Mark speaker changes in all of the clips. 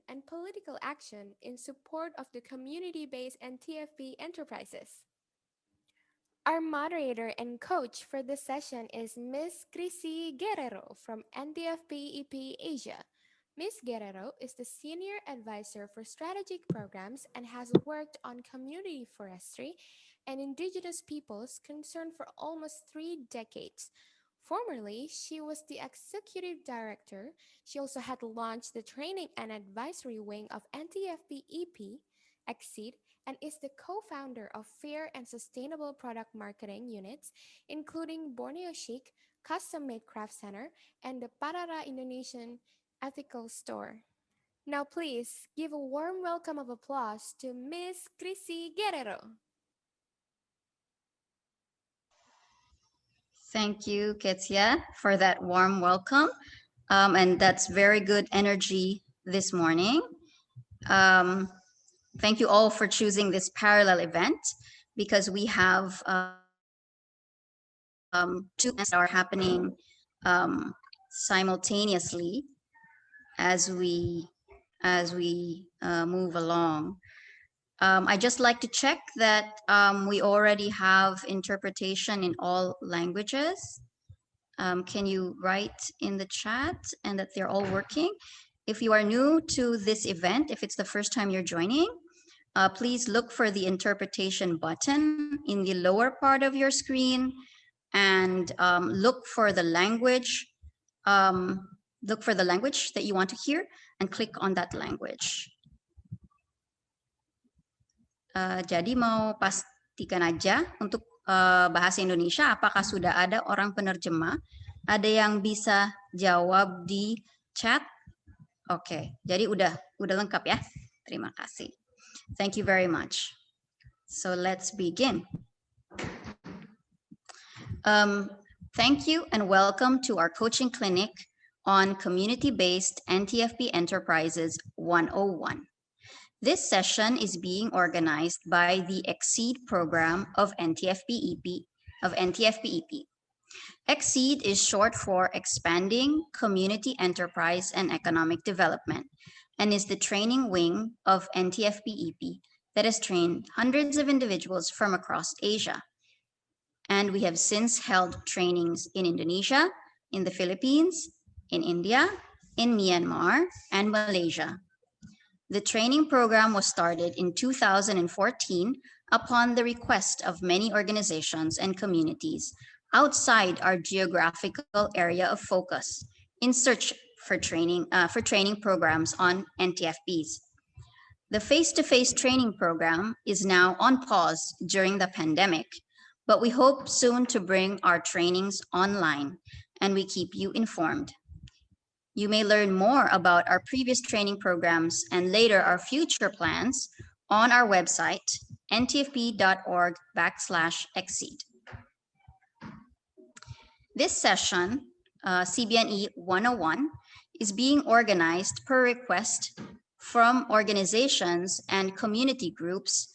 Speaker 1: and political action in support of the community-based NTFP enterprises. Our moderator and coach for this session is Ms. Chrissy Guerrero from NTFP-EP Asia. Ms. Guerrero is the Senior Advisor for Strategic Programs and has worked on community forestry and indigenous peoples concerned for almost 3 decades. Formerly, she was the Executive Director. She also had launched the training and advisory wing of NTFP-EP, Exceed, and is the co-founder of Fair and Sustainable Product Marketing units, including Borneo Chic, Custom Made Craft Center, and the Parara Indonesian Ethical Store. Now please give a warm welcome of applause to Miss Chrissy Guerrero.
Speaker 2: Thank you, Ketsia, for that warm welcome. And that's very good energy this morning. Thank you all for choosing this parallel event because we have two events that are happening simultaneously as we move along. I just like to check that we already have interpretation in all languages. Can you write in the chat and that they're all working? If you are new to this event, if it's the first time you're joining, please look for the interpretation button in the lower part of your screen and look for the language. Look for the language that you want to hear and click on that language. Jadi mau pastikan aja untuk bahasa Indonesia, apakah sudah ada orang penerjemah? Ada yang bisa jawab di chat? Oke, jadi udah lengkap ya. Terima kasih. Thank you very much. So let's begin. Thank you and welcome to our coaching clinic on community-based NTFP Enterprises 101. This session is being organized by the Exceed program of NTFP-EP. Exceed is short for Expanding Community Enterprise and Economic Development and is the training wing of NTFP-EP that has trained hundreds of individuals from across Asia. And we have since held trainings in Indonesia, in the Philippines, in India, in Myanmar, and Malaysia. The training program was started in 2014 upon the request of many organizations and communities outside our geographical area of focus in search for training programs on NTFPs. The face-to-face training program is now on pause during the pandemic, but we hope soon to bring our trainings online and we keep you informed. You may learn more about our previous training programs and later our future plans on our website, ntfp.org/exceed. This session, CBNE 101, is being organized per request from organizations and community groups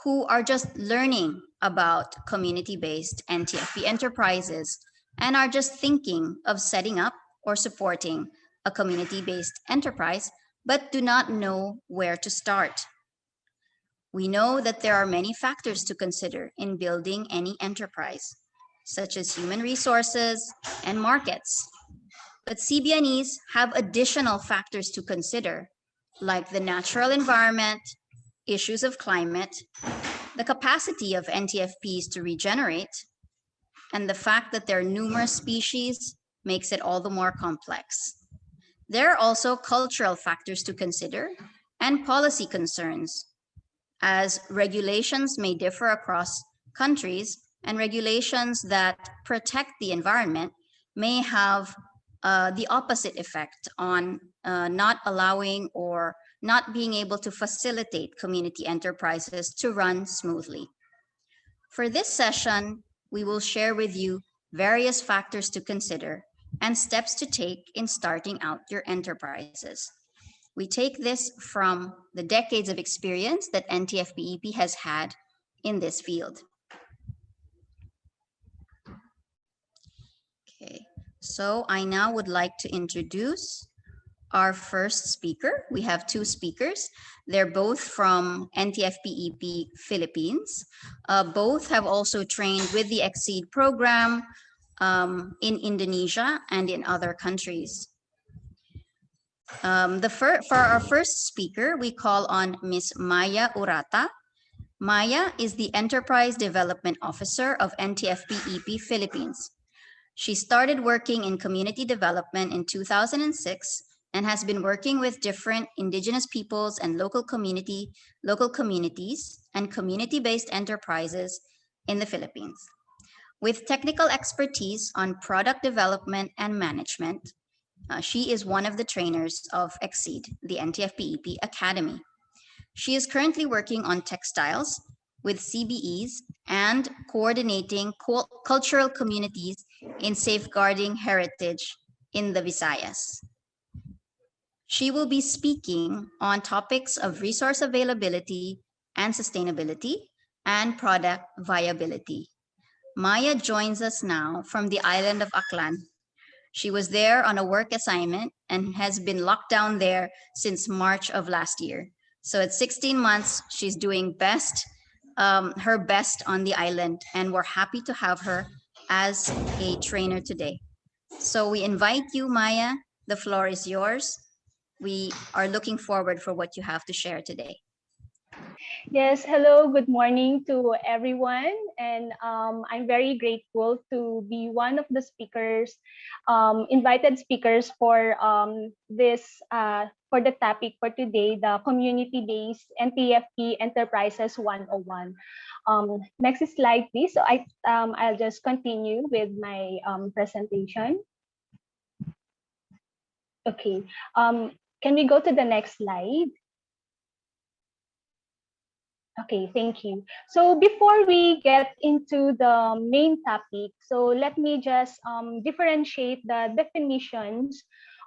Speaker 2: who are just learning about community-based NTFP enterprises and are just thinking of setting up or supporting a community-based enterprise, but do not know where to start. We know that there are many factors to consider in building any enterprise, such as human resources and markets. But CBNEs have additional factors to consider, like the natural environment, issues of climate, the capacity of NTFPs to regenerate, and the fact that there are numerous species makes it all the more complex. There are also cultural factors to consider and policy concerns, as regulations may differ across countries, and regulations that protect the environment may have the opposite effect on not allowing or not being able to facilitate community enterprises to run smoothly. For this session, we will share with you various factors to consider and steps to take in starting out your enterprises. We take this from the decades of experience that NTFP-EP has had in this field. Okay, so I now would like to introduce our first speaker. We have two speakers. They're both from NTFP-EP Philippines. Both have also trained with the Exceed program in Indonesia and in other countries. For our first speaker, we call on Miss Maya Urata. Maya is the Enterprise Development Officer of NTFP-EP Philippines. She started working in community development in 2006 and has been working with different indigenous peoples and local communities and community-based enterprises in the Philippines. With technical expertise on product development and management, she is one of the trainers of Exceed, the NTFP-EP Academy. She is currently working on textiles with CBEs and coordinating cultural communities in safeguarding heritage in the Visayas. She will be speaking on topics of resource availability and sustainability and product viability. Maya joins us now from the island of Aklan. She was there on a work assignment and has been locked down there since March of last year. So at 16 months, she's doing her best on the island, and we're happy to have her as a trainer today. So we invite you, Maya. The floor is yours. We are looking forward for what you have to share today.
Speaker 3: Yes, hello, good morning to everyone. And I'm very grateful to be one of the speakers, invited speakers for the topic for today, the community-based NTFP Enterprises 101. Next slide, please. So I'll just continue with my presentation. Okay. Can we go to the next slide? Okay, thank you. So before we get into the main topic, so let me just differentiate the definitions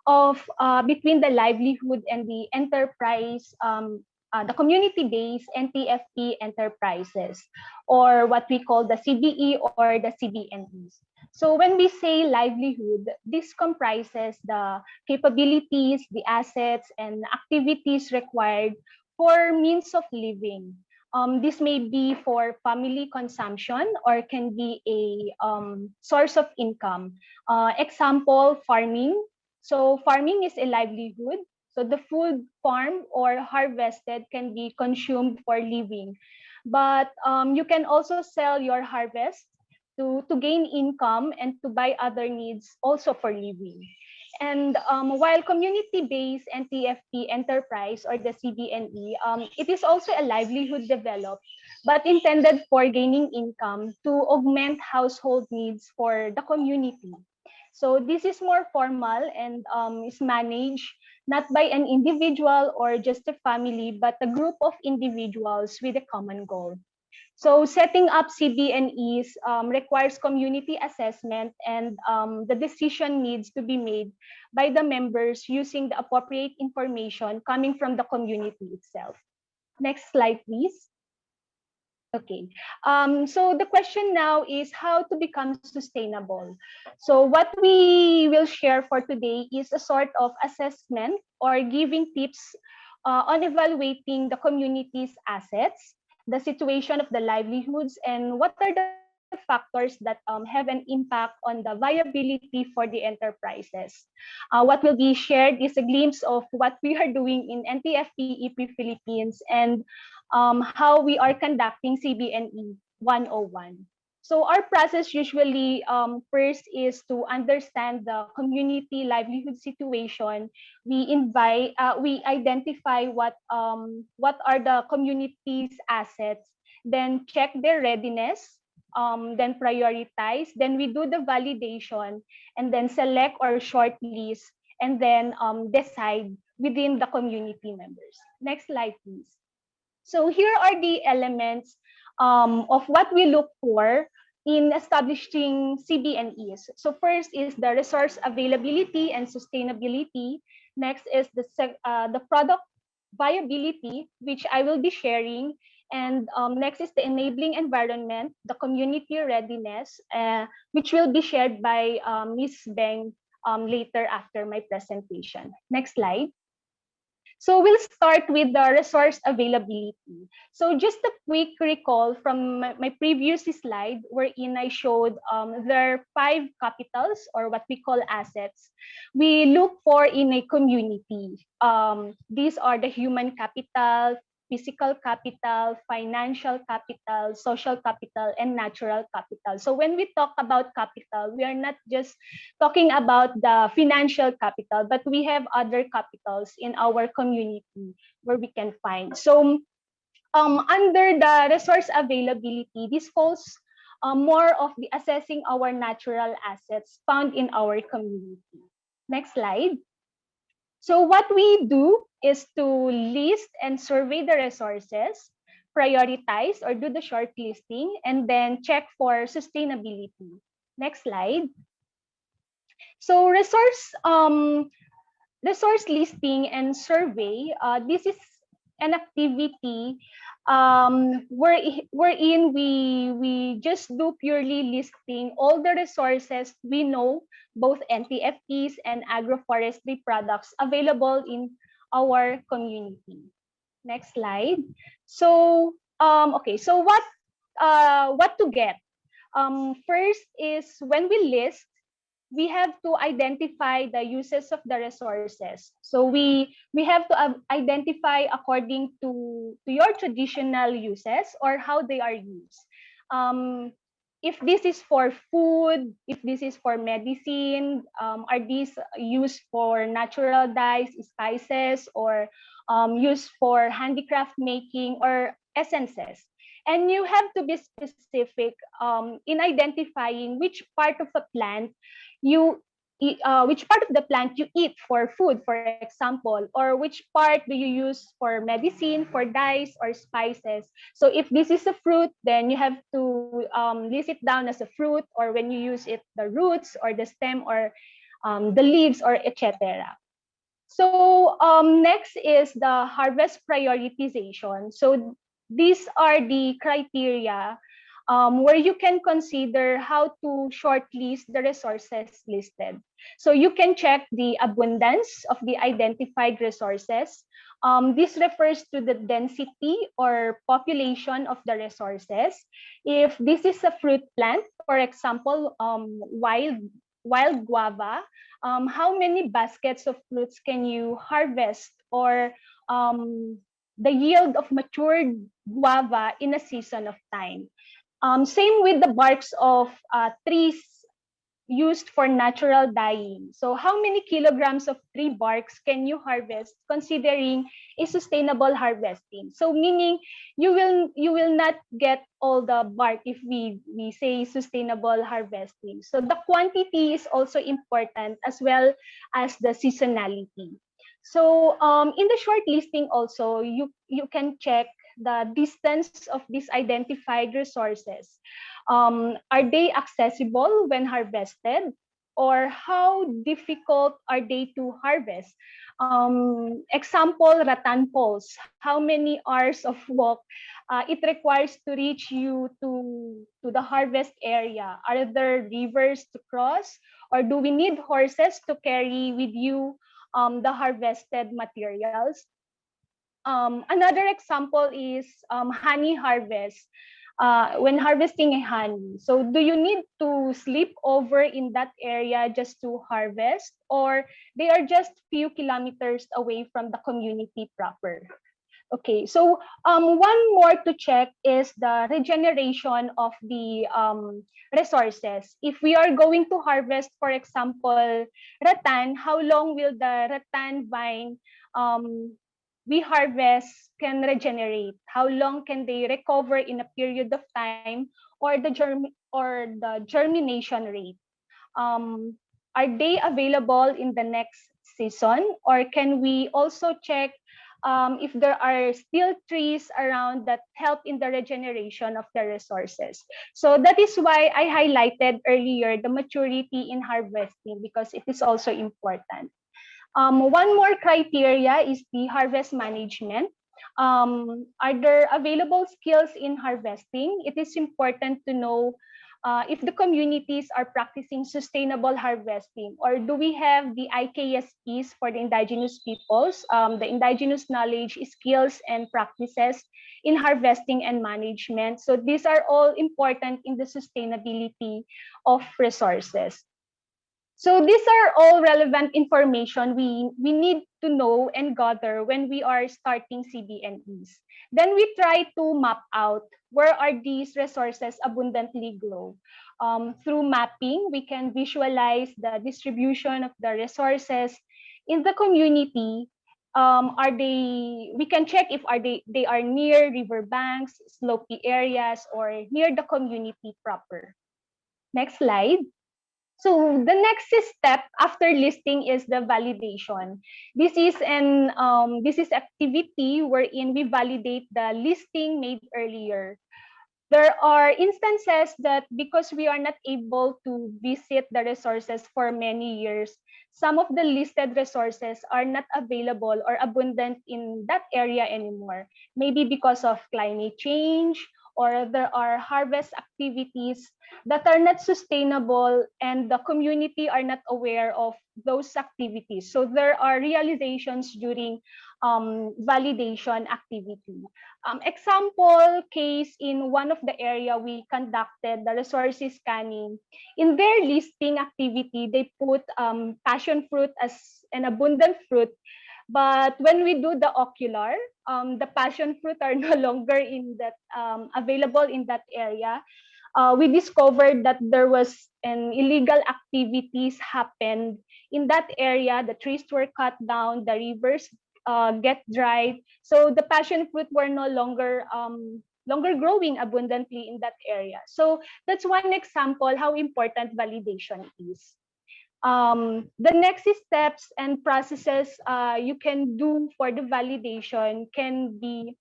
Speaker 3: of between the livelihood and the enterprise, the community-based NTFP enterprises, or what we call the CBE or the CBNEs. So when we say livelihood, this comprises the capabilities, the assets, and activities required for means of living. This may be for family consumption or can be a source of income. Example, farming. So farming is a livelihood. So the food farmed or harvested can be consumed for living. But you can also sell your harvest to gain income and to buy other needs also for living. And while community-based NTFP enterprise or the CBNE, it is also a livelihood developed, but intended for gaining income to augment household needs for the community. So this is more formal and is managed not by an individual or just a family, but a group of individuals with a common goal. So setting up CBNEs requires community assessment, and the decision needs to be made by the members using the appropriate information coming from the community itself. Next slide, please. Okay. So the question now is how to become sustainable. So what we will share for today is a sort of assessment or giving tips on evaluating the community's assets, the situation of the livelihoods, and what are the factors that have an impact on the viability for the enterprises. What will be shared is a glimpse of what we are doing in NTFP-EP Philippines and how we are conducting CBNE 101. So our process usually first is to understand the community livelihood situation. We identify what are the community's assets, then check their readiness, then prioritize, then we do the validation, and then select or shortlist, and then decide within the community members. Next slide, please. So here are the elements of what we look for in establishing CBNEs. So first is the resource availability and sustainability. Next is the product viability, which I will be sharing. And next is the enabling environment, the community readiness, which will be shared by Ms. Beng later after my presentation. Next slide. So we'll start with the resource availability. So just a quick recall from my previous slide wherein I showed there are 5 capitals or what we call assets we look for in a community. These are the human capital, physical capital, financial capital, social capital, and natural capital. So when we talk about capital, we are not just talking about the financial capital, but we have other capitals in our community where we can find. So under the resource availability, this falls more of the assessing our natural assets found in our community. Next slide. So what we do is to list and survey the resources, prioritize or do the short listing, and then check for sustainability. Next slide. So resource listing and survey, this is an activity wherein we just do purely listing all the resources we know, both NTFPs and agroforestry products available in our community. Next slide. So okay, so what to get? First is when we list, we have to identify the uses of the resources. So we have to identify according to your traditional uses or how they are used. If this is for food, if this is for medicine, are these used for natural dyes, spices, or used for handicraft making or essences? And you have to be specific in identifying which part of a plant you which part of the plant you eat for food, for example, or which part do you use for medicine, for dyes or spices. So if this is a fruit, then you have to list it down as a fruit, or when you use it, the roots or the stem or the leaves or etc. So next is the harvest prioritization. So these are the criteria where you can consider how to shortlist the resources listed. So you can check the abundance of the identified resources. This refers to the density or population of the resources. If this is a fruit plant, for example, wild guava, how many baskets of fruits can you harvest, or the yield of matured guava in a season of time. Same with the barks of trees used for natural dyeing. So how many kilograms of tree barks can you harvest considering a sustainable harvesting? So meaning you will not get all the bark if we say sustainable harvesting. So the quantity is also important as well as the seasonality. So in the short listing also, you can check the distance of these identified resources. Are they accessible when harvested? Or how difficult are they to harvest? Example, rattan poles. How many hours of walk it requires to reach you to the harvest area? Are there rivers to cross? Or do we need horses to carry with you the harvested materials? Another example is honey harvest. When harvesting a honey, so do you need to sleep over in that area just to harvest, or they are just few kilometers away from the community proper? Okay, so one more to check is the regeneration of the resources. If we are going to harvest, for example, rattan, how long will the rattan vine we harvest can regenerate? How long can they recover in a period of time, or the germination rate? Are they available in the next season, or can we also check if there are still trees around that help in the regeneration of the resources? So that is why I highlighted earlier the maturity in harvesting, because it is also important. One more criteria is the harvest management. Are there available skills in harvesting? It is important to know if the communities are practicing sustainable harvesting, or do we have the IKSPs for the indigenous peoples, the indigenous knowledge, skills, and practices in harvesting and management. So these are all important in the sustainability of resources. So these are all relevant information we need to know and gather when we are starting CBNEs. Then we try to map out where are these resources abundantly grow. Through mapping, we can visualize the distribution of the resources in the community. We can check if they are near riverbanks, slopey areas, or near the community proper. Next slide. So the next step after listing is the validation. This is activity wherein we validate the listing made earlier. There are instances that because we are not able to visit the resources for many years, some of the listed resources are not available or abundant in that area anymore. Maybe because of climate change, or there are harvest activities that are not sustainable and the community are not aware of those activities. So there are realizations during validation activity. Example case in one of the area we conducted the resources scanning. In their listing activity, they put passion fruit as an abundant fruit. But when we do the ocular, the passion fruit are no longer in that available in that area. We discovered that there was an illegal activities happened in that area. The trees were cut down, the rivers get dried, so the passion fruit were no longer longer growing abundantly in that area. So that's one example how important validation is. The next steps and processes you can do for the validation can be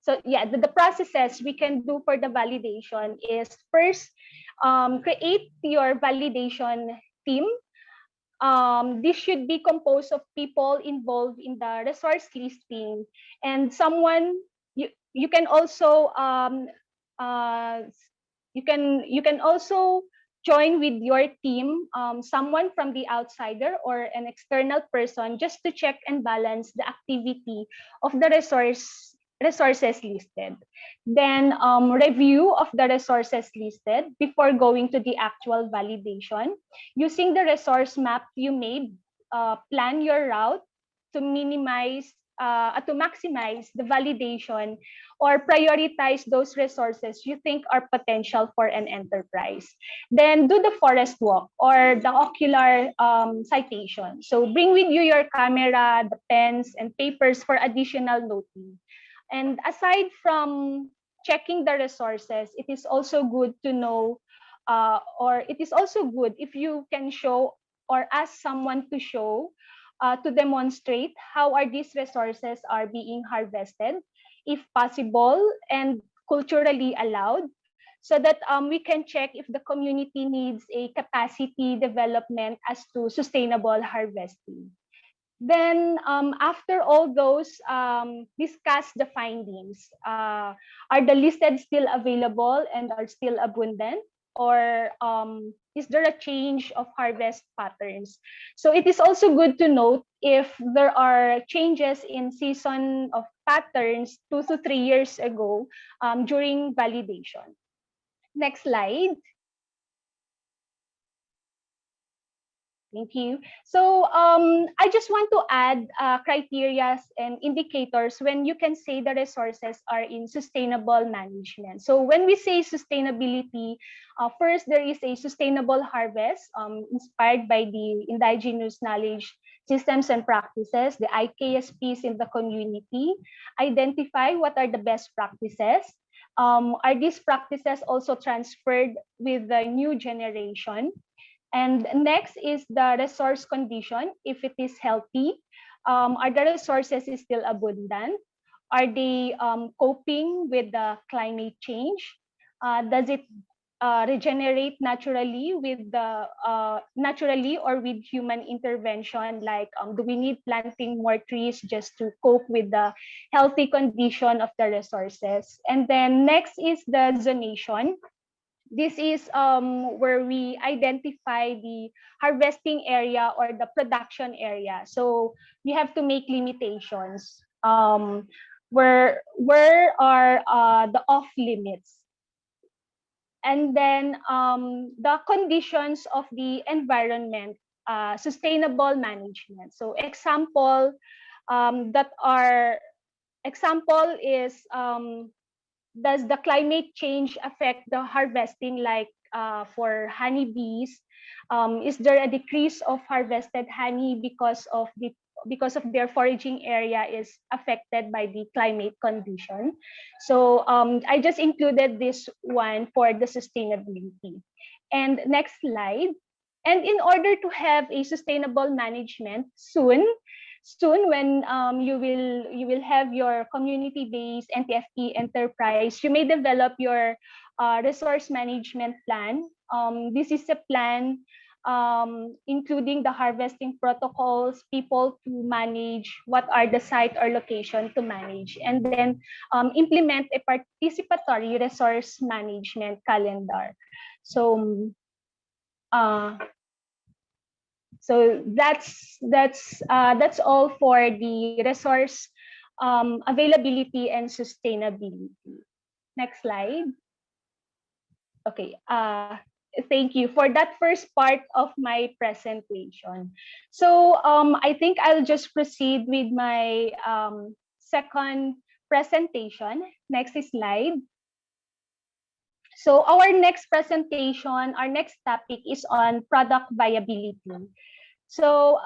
Speaker 3: so yeah, the processes we can do for the validation is first, create your validation team. This should be composed of people involved in the resource listing, and someone you can also uh, you can also join with your team, someone from the outsider or an external person, just to check and balance the activity of the resources listed. Then review of the resources listed before going to the actual validation. Using the resource map you made, plan your route to to maximize the validation or prioritize those resources you think are potential for an enterprise. Then do the forest walk or the ocular citation. So bring with you your camera, the pens, and papers for additional noting. And aside from checking the resources, it is also good to know, or it is also good if you can show or ask someone to show, to demonstrate how are these resources are being harvested, if possible, and culturally allowed, so that we can check if the community needs a capacity development as to sustainable harvesting. Then, after all those, discuss the findings. Are the listed still available and are still abundant? Or is there a change of harvest patterns? So it is also good to note if there are changes in season of patterns 2 to 3 years ago during validation. Next slide. Thank you. So I just want to add criteria and indicators when you can say the resources are in sustainable management. So when we say sustainability, first there is a sustainable harvest inspired by the indigenous knowledge systems and practices, the IKSPs in the community. Identify what are the best practices. Are these practices also transferred with the new generation? And next is the resource condition, if it is healthy. Are the resources still abundant? Are they coping with the climate change? Does it regenerate naturally with the naturally or with human intervention, like do we need planting more trees just to cope with the healthy condition of the resources. And then next is the zonation. This is where we identify the harvesting area or the production area. So we have to make limitations. Where are the off limits? And then the conditions of the environment, sustainable management. So that are example is does the climate change affect the harvesting, like for honeybees? Is there a decrease of harvested honey because of their foraging area is affected by the climate condition? So I just included this one for the sustainability. And next slide. And in order to have a sustainable management soon when you will have your community-based NTFP enterprise, you may develop your resource management plan. This is a plan including the harvesting protocols, people to manage, what are the site or location to manage, and then implement a participatory resource management calendar. So uh, that's all for the resource availability and sustainability. Next slide. Okay. Thank you for that first part of my presentation. So I think I'll just proceed with my second presentation. Next slide. So our next presentation, our next topic is on product viability. So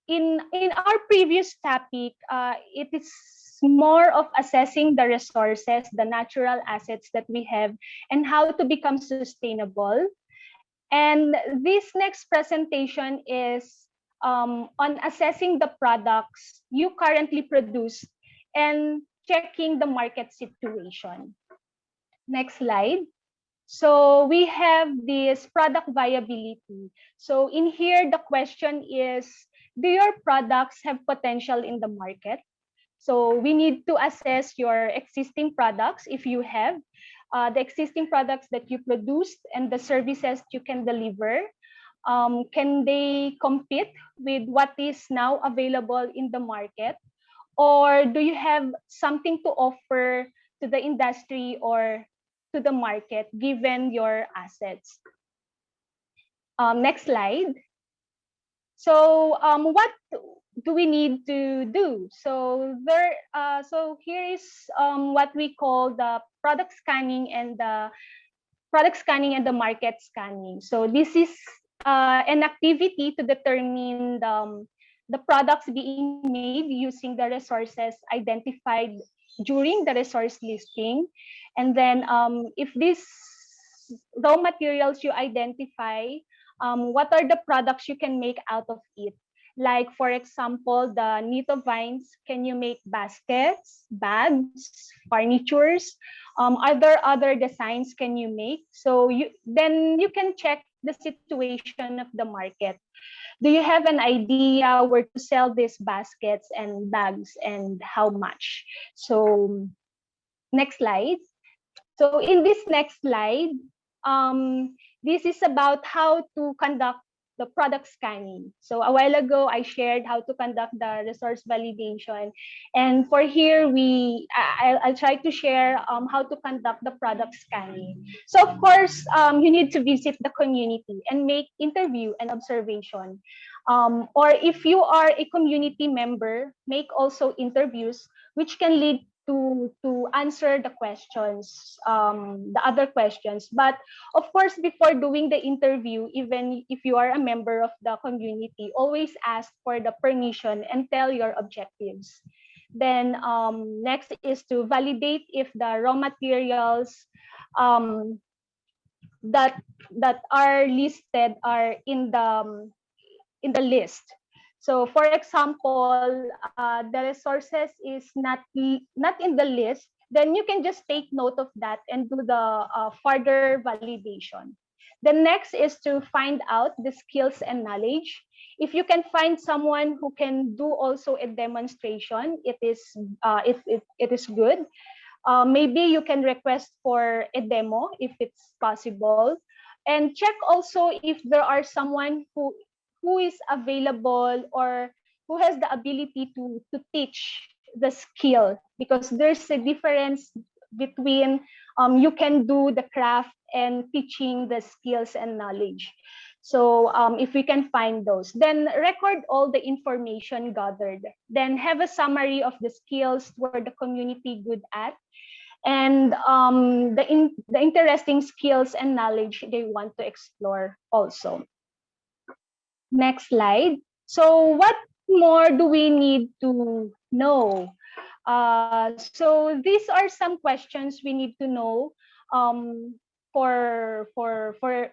Speaker 3: in our previous topic, it is more of assessing the resources, the natural assets that we have, and how to become sustainable. And this next presentation is on assessing the products you currently produce and checking the market situation. Next slide. So we have this product viability. So in here, the question is, do your products have potential in the market? So we need to assess your existing products, if you have the existing products that you produced and the services you can deliver. Can they compete with what is now available in the market? Or do you have something to offer to the industry or to the market given your assets? Next slide. So what do we need to do? So here is what we call the product scanning and the market scanning. So this is an activity to determine the products being made using the resources identified during the resource listing. And then if these raw materials you identify, what are the products you can make out of it? Like, for example, the Nito vines, can you make baskets, bags, furnitures? Other designs can you make? So then you can check the situation of the market. Do you have an idea where to sell these baskets and bags and how much? So next slide. So in this next slide, this is about how to conduct the product scanning. So a while ago, I shared how to conduct the resource validation. And for here, I'll try to share how to conduct the product scanning. So of course, you need to visit the community and make interview and observation. Or if you are a community member, make also interviews, which can lead to answer the questions, the other questions. But of course, before doing the interview, even if you are a member of the community, always ask for the permission and tell your objectives. Then next is to validate if the raw materials um, that are listed are in the list. So, for example, the resources is not in the list, then you can just take note of that and do the further validation. The next is to find out the skills and knowledge. If you can find someone who can do also a demonstration, it is good. Maybe you can request for a demo if it's possible, and check also if there are someone who is available or who has the ability to teach the skill, because there's a difference between you can do the craft and teaching the skills and knowledge. So if we can find those, then record all the information gathered, then have a summary of the skills where the community good at, and the interesting skills and knowledge they want to explore also. Next slide. So what more do we need to know? So these are some questions we need to know for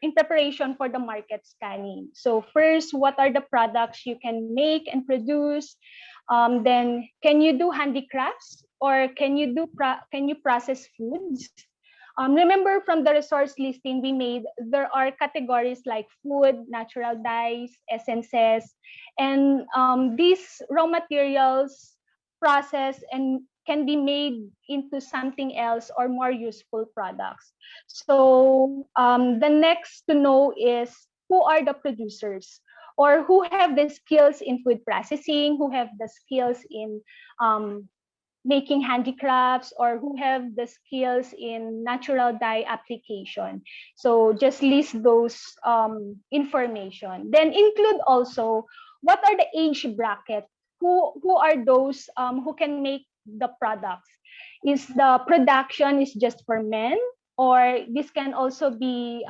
Speaker 3: in preparation for the market scanning. So first, what are the products you can make and produce? Then, can you do handicrafts, or can you process foods? Remember from the resource listing we made, there are categories like food, natural dyes, essences, and these raw materials process and can be made into something else or more useful products. So the next to know is who are the producers, or who have the skills in food processing, who have the skills in um, making handicrafts, or who have the skills in natural dye application. So just list those information. Then include also what are the age bracket, who are those who can make the products. Is the production is just for men, or this can also be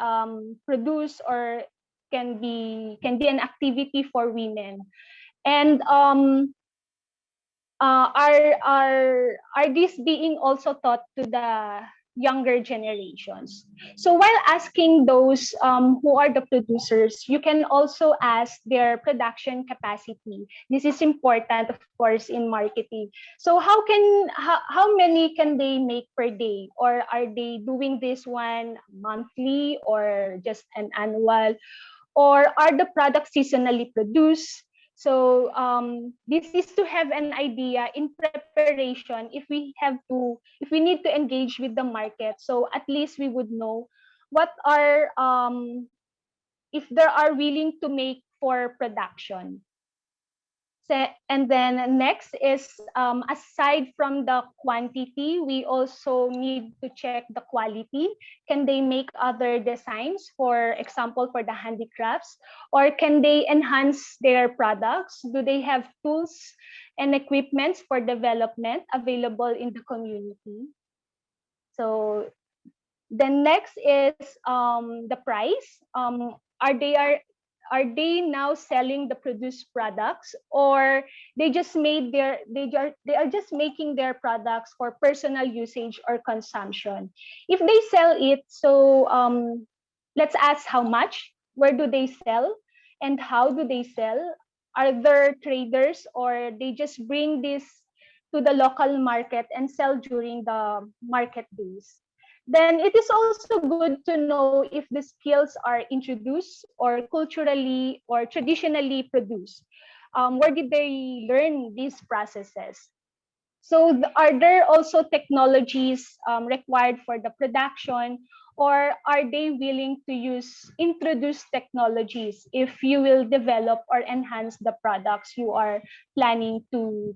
Speaker 3: produced or can be an activity for women. And are these being also taught to the younger generations? So while asking those who are the producers, you can also ask their production capacity. This is important, of course, in marketing. So how many can they make per day, or are they doing this one monthly or just an annual, or are the products seasonally produced? So this is to have an idea in preparation if we need to engage with the market. So at least we would know what are if they are willing to make for production. And then next is aside from the quantity, we also need to check the quality. Can they make other designs, for example, for the handicrafts, or can they enhance their products? Do they have tools and equipments for development available in the community? So then next is the price. Are they now selling the produced products, or they are just making their products for personal usage or consumption? If they sell it, so let's ask how much, where do they sell, and how do they sell? Are there traders, or they just bring this to the local market and sell during the market days? Then it is also good to know if the skills are introduced or culturally or traditionally produced. Where did they learn these processes? So are there also technologies required for the production, or are they willing to introduce technologies if you will develop or enhance the products you are planning to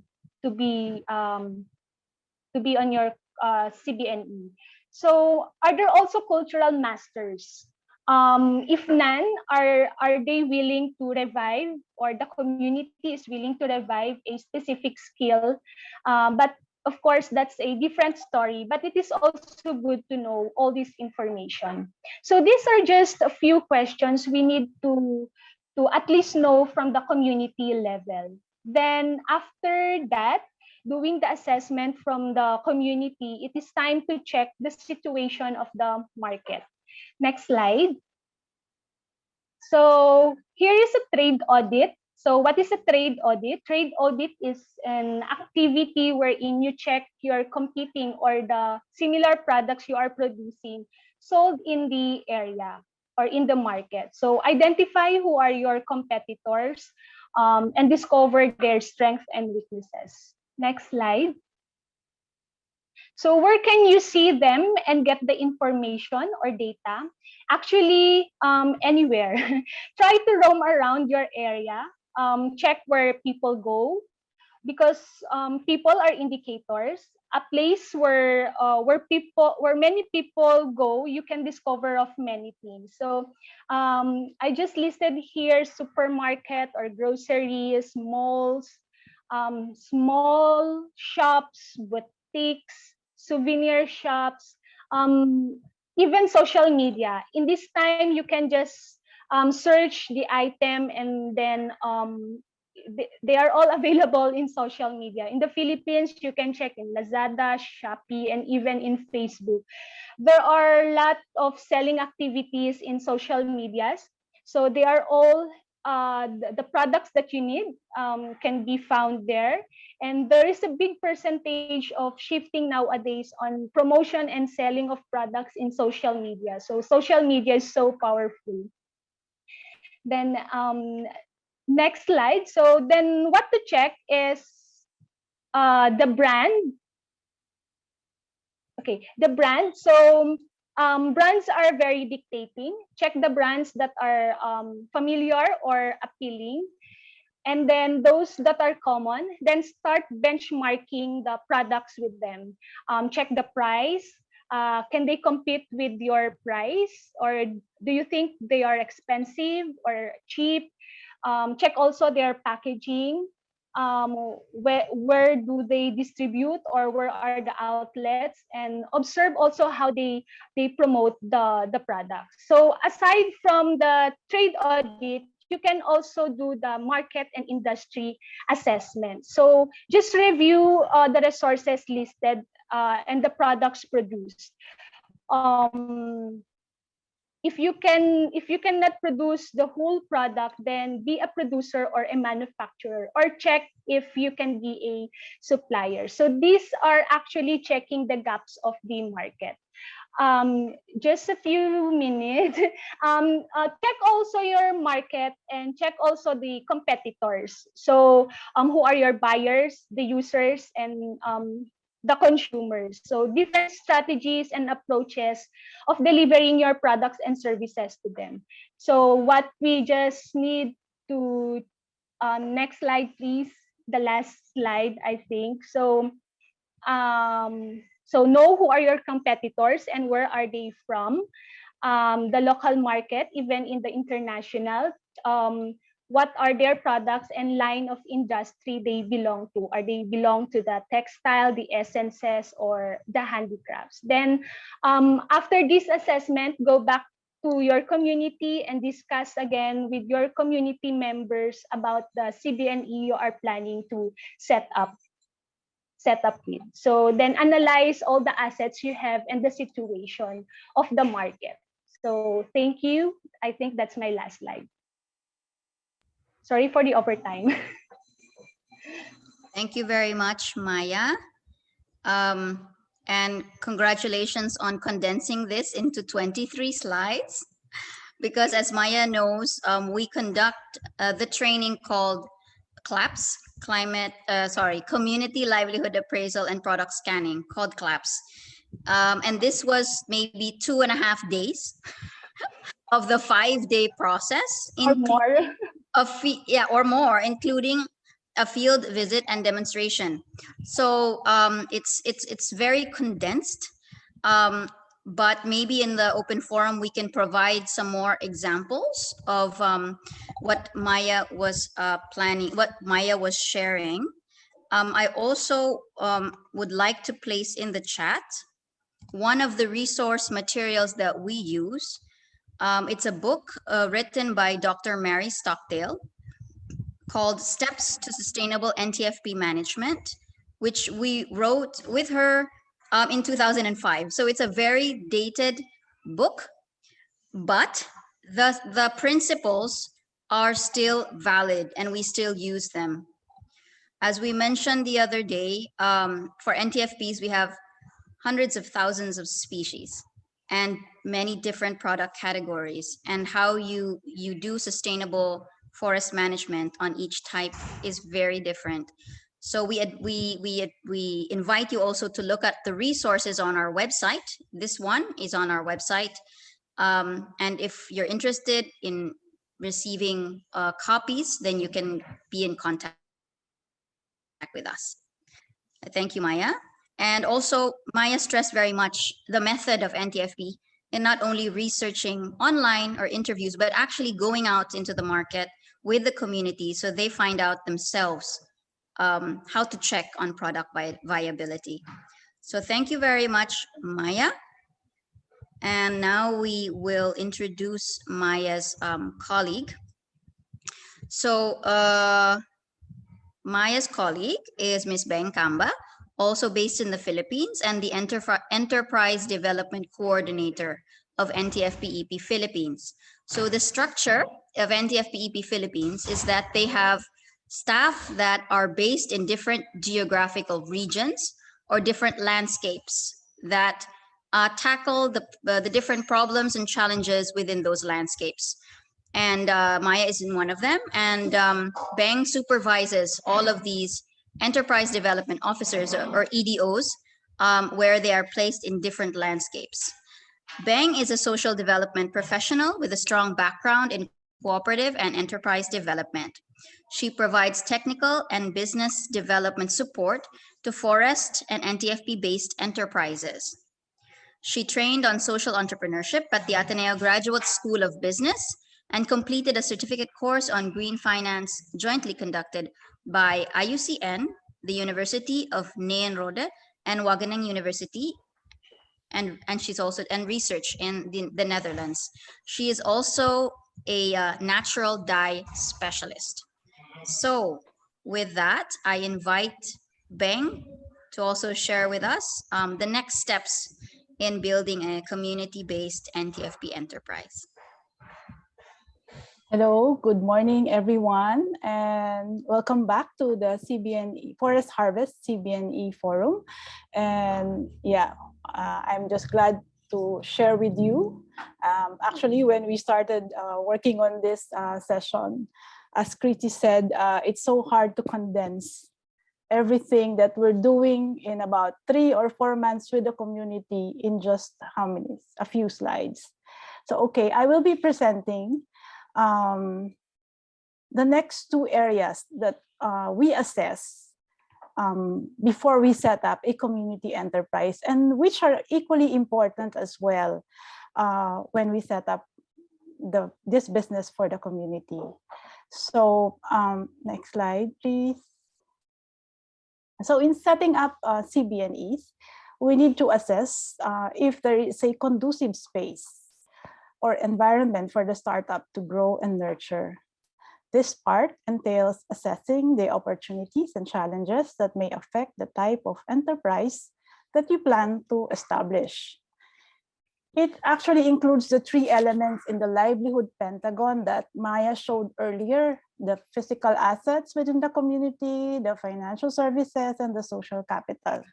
Speaker 3: be um, to be on your CBNE. So are there also cultural masters? If none, are they willing to revive, or the community is willing to revive a specific skill? But of course, that's a different story, but it is also good to know all this information. So these are just a few questions we need to at least know from the community level. Then after that, doing the assessment from the community, it is time to check the situation of the market. Next slide. So here is a trade audit. So what is a trade audit? Trade audit is an activity wherein you check your competing or the similar products you are producing sold in the area or in the market. So identify who are your competitors and discover their strengths and weaknesses. Next slide. So where can you see them and get the information or data? Actually, anywhere. Try to roam around your area, check where people go, because people are indicators. A place where many people go, you can discover of many things. So I just listed here supermarket or groceries, malls, small shops, boutiques, souvenir shops, even social media. In this time, you can just search the item and then they are all available in social media. In the Philippines, you can check in Lazada, Shopee, and even in Facebook. There are a lot of selling activities in social medias. So they are all the products that you need can be found there. And there is a big percentage of shifting nowadays on promotion and selling of products in social media. So social media is so powerful. Then next slide. So then what to check is the brand. Okay, the brand. So brands are very dictating. Check the brands that are familiar or appealing. And then those that are common, then start benchmarking the products with them. Check the price. Can they compete with your price? Or do you think they are expensive or cheap? Check also their packaging. Where do they distribute or where are the outlets, and observe also how they promote the products. So aside from the trade audit, you can also do the market and industry assessment. So just review the resources listed and the products produced. If you cannot produce the whole product, then be a producer or a manufacturer, or check if you can be a supplier. So these are actually checking the gaps of the market. Just a few minutes. Check also your market and check also the competitors. So who are your buyers, the users, and the consumers. So different strategies and approaches of delivering your products and services to them. So what we just need to, next slide please, the last slide I think. So know who are your competitors and where are they from. The local market, even in the international, what are their products and line of industry they belong to. Are they belong to the textile, the essences, or the handicrafts? Then after this assessment, go back to your community and discuss again with your community members about the CBNE you are planning to set up with. So then analyze all the assets you have and the situation of the market. So thank you. I think that's my last slide. Sorry for the overtime.
Speaker 2: Thank you very much, Maya. And congratulations on condensing this into 23 slides. Because as Maya knows, we conduct the training called CLAPS, Community Livelihood Appraisal and Product Scanning, called CLAPS. And this was maybe 2.5 days of the 5-day process.
Speaker 3: Or more.
Speaker 2: Or more, including a field visit and demonstration. So it's very condensed, but maybe in the open forum we can provide some more examples of what Maya was planning, what Maya was sharing. I also would like to place in the chat one of the resource materials that we use. It's a book written by Dr. Mary Stockdale called Steps to Sustainable NTFP Management, which we wrote with her in 2005. So it's a very dated book, but the principles are still valid and we still use them. As we mentioned the other day, for NTFPs, we have hundreds of thousands of species and many different product categories, and how you do sustainable forest management on each type is very different. So we invite you also to look at the resources on our website. This one is on our website, and if you're interested in receiving copies, then you can be in contact with us. Thank you, Maya. And also, Maya stressed very much the method of NTFP in not only researching online or interviews, but actually going out into the market with the community so they find out themselves how to check on product viability. So thank you very much, Maya. And now we will introduce Maya's colleague. So Maya's colleague is Ms. Beng Kamba, also based in the Philippines, and the Enterprise Development Coordinator of NTFP-EP Philippines. So the structure of NTFP-EP Philippines is that they have staff that are based in different geographical regions or different landscapes that tackle the different problems and challenges within those landscapes. And Maya is in one of them. And Beng supervises all of these enterprise development officers or EDOs, where they are placed in different landscapes. Beng is a social development professional with a strong background in cooperative and enterprise development. She provides technical and business development support to forest and NTFP-based enterprises. She trained on social entrepreneurship at the Ateneo Graduate School of Business and completed a certificate course on green finance jointly conducted by IUCN, the University of Nyenrode, and Wageningen University, and she's also and research in the Netherlands. She is also a natural dye specialist. So with that, I invite Beng to also share with us the next steps in building a community-based NTFP enterprise.
Speaker 4: Hello, good morning, everyone, and welcome back to the CBNE Forest Harvest CBNE Forum. And yeah, I'm just glad to share with you. Actually, when we started working on this session, as Kriti said, it's so hard to condense everything that we're doing in about 3 or 4 months with the community in just how many? A few slides. So, okay, I will be presenting the next 2 areas that we assess before we set up a community enterprise, and which are equally important as well when we set up this business for the community. So next slide, please. So in setting up CBNEs, we need to assess if there is a conducive space or environment for the startup to grow and nurture. This part entails assessing the opportunities and challenges that may affect the type of enterprise that you plan to establish. It actually includes the 3 elements in the livelihood pentagon that Maya showed earlier: the physical assets within the community, the financial services, and the social capital.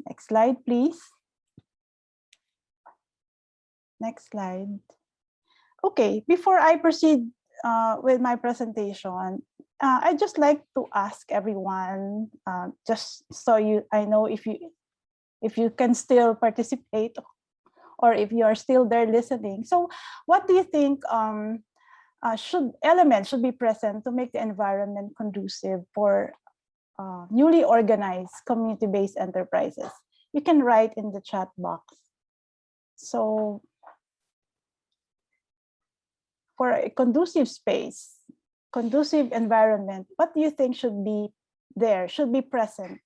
Speaker 4: Next slide, please. Next slide. Okay, before I proceed with my presentation, I'd just like to ask everyone, just so I know if you can still participate or if you are still there listening. So what do you think elements should be present to make the environment conducive for newly organized community-based enterprises? You can write in the chat box. So for a conducive space, conducive environment, what do you think should be there, should be present?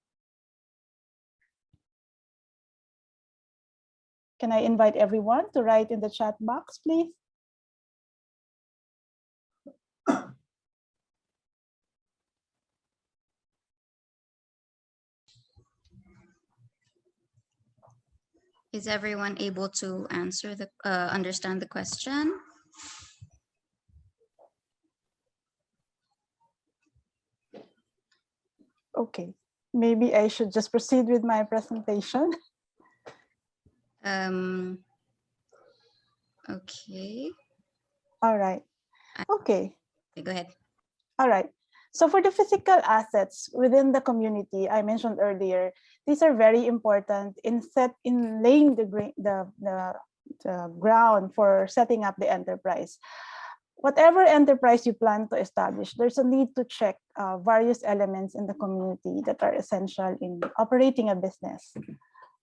Speaker 4: Can I invite everyone to write in the chat box, please?
Speaker 2: Is everyone able to answer understand the question?
Speaker 4: Okay, maybe I should just proceed with my presentation.
Speaker 2: Okay.
Speaker 4: All right. Okay.
Speaker 2: Go ahead.
Speaker 4: All right. So for the physical assets within the community, I mentioned earlier, these are very important in laying the ground for setting up the enterprise. Whatever enterprise you plan to establish, there's a need to check various elements in the community that are essential in operating a business.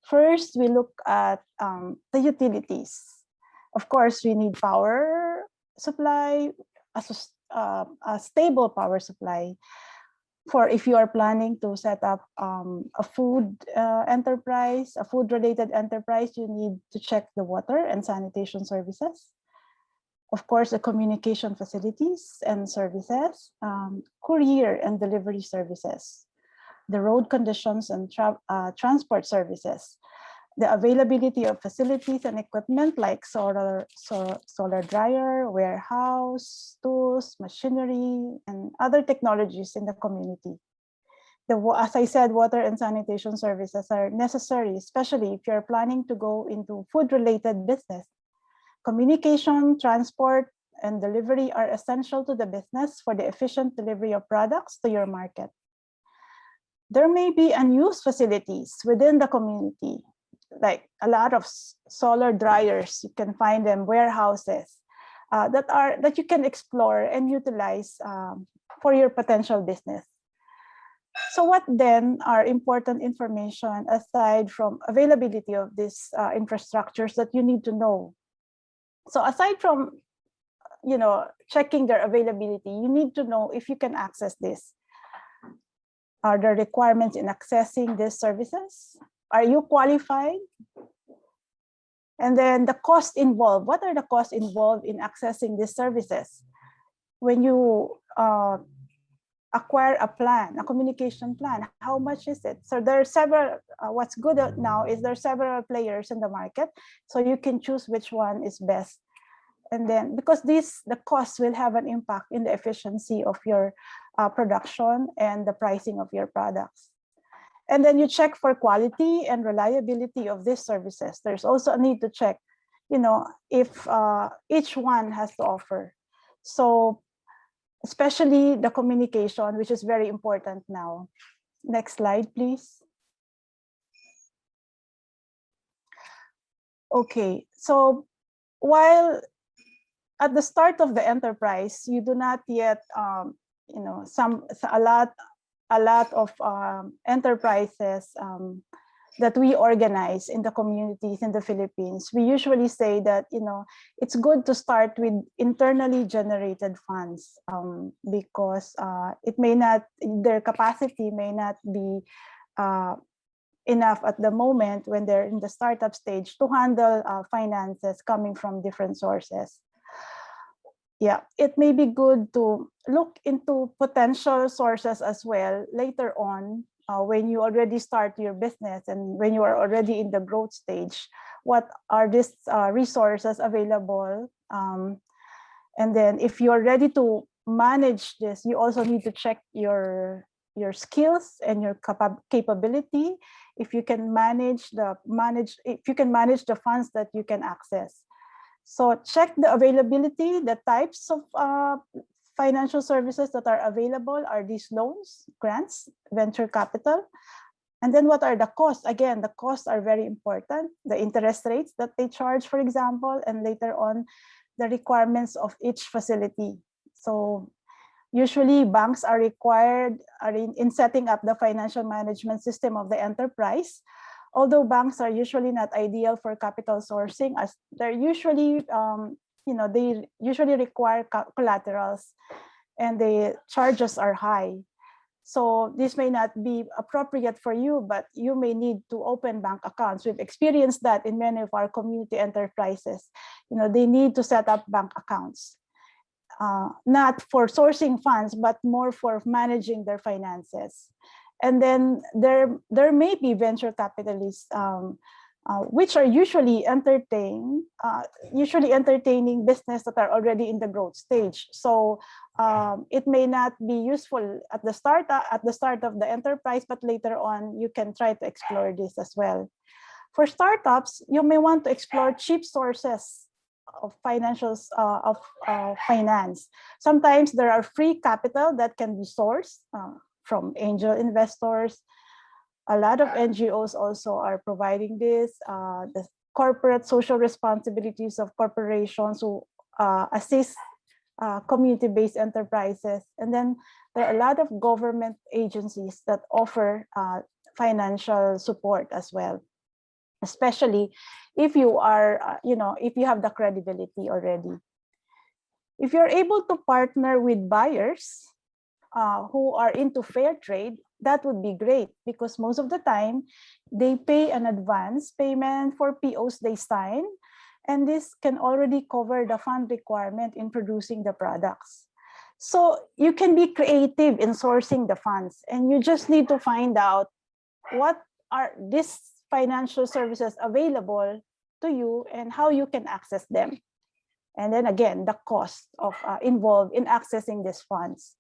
Speaker 4: First, we look at the utilities. Of course, we need power supply, a stable power supply. For if you are planning to set up a food enterprise, a food-related enterprise, you need to check the water and sanitation services. Of course, the communication facilities and services, courier and delivery services, the road conditions and transport services, the availability of facilities and equipment like solar dryer, warehouse, tools, machinery, and other technologies in the community. As I said, water and sanitation services are necessary, especially if you're planning to go into food-related business. Communication, transport, and delivery are essential to the business for the efficient delivery of products to your market. There may be unused facilities within the community, like a lot of solar dryers. You can find them, warehouses that you can explore and utilize for your potential business. So what then are important information aside from availability of these infrastructures that you need to know? So aside from, checking their availability, you need to know if you can access this. Are there requirements in accessing these services? Are you qualified? And then the cost involved. What are the costs involved in accessing these services? When you acquire a plan, a communication plan, how much is it? So there are several, what's good now is there are several players in the market, so you can choose which one is best. And then because the cost will have an impact in the efficiency of your production and the pricing of your products. And then you check for quality and reliability of these services. There's also a need to check, if each one has to offer. So especially the communication, which is very important now. Next slide, please. Okay, so while at the start of the enterprise, you do not yet, a lot of enterprises that we organize in the communities in the Philippines, we usually say that, it's good to start with internally generated funds because their capacity may not be enough at the moment when they're in the startup stage to handle finances coming from different sources. Yeah, it may be good to look into potential sources as well later on when you already start your business and when you are already in the growth stage. What are these resources available? And then if you're ready to manage this, you also need to check your skills and your capability. If you can manage the funds that you can access. So check the availability, the types of financial services that are available. Are these loans, grants, venture capital? And then what are the costs? Again, the costs are very important. The interest rates that they charge, for example, and later on, the requirements of each facility. So usually banks are required in setting up the financial management system of the enterprise. Although banks are usually not ideal for capital sourcing, as they're usually, they usually require collaterals and the charges are high. So this may not be appropriate for you, but you may need to open bank accounts. We've experienced that in many of our community enterprises. They need to set up bank accounts, not for sourcing funds, but more for managing their finances. And then there may be venture capitalists which are usually entertaining business that are already in the growth stage. So it may not be useful at the start of the enterprise, but later on you can try to explore this as well. For startups, you may want to explore cheap sources of finance. Sometimes there are free capital that can be sourced from angel investors. A lot of NGOs also are providing this. The corporate social responsibilities of corporations who assist community-based enterprises. And then there are a lot of government agencies that offer financial support as well, especially if you are, if you have the credibility already. If you're able to partner with buyers who are into fair trade, that would be great, because most of the time they pay an advance payment for POs they sign, and this can already cover the fund requirement in producing the products. So you can be creative in sourcing the funds, and you just need to find out what are these financial services available to you and how you can access them. And then again, the cost of involved in accessing these funds.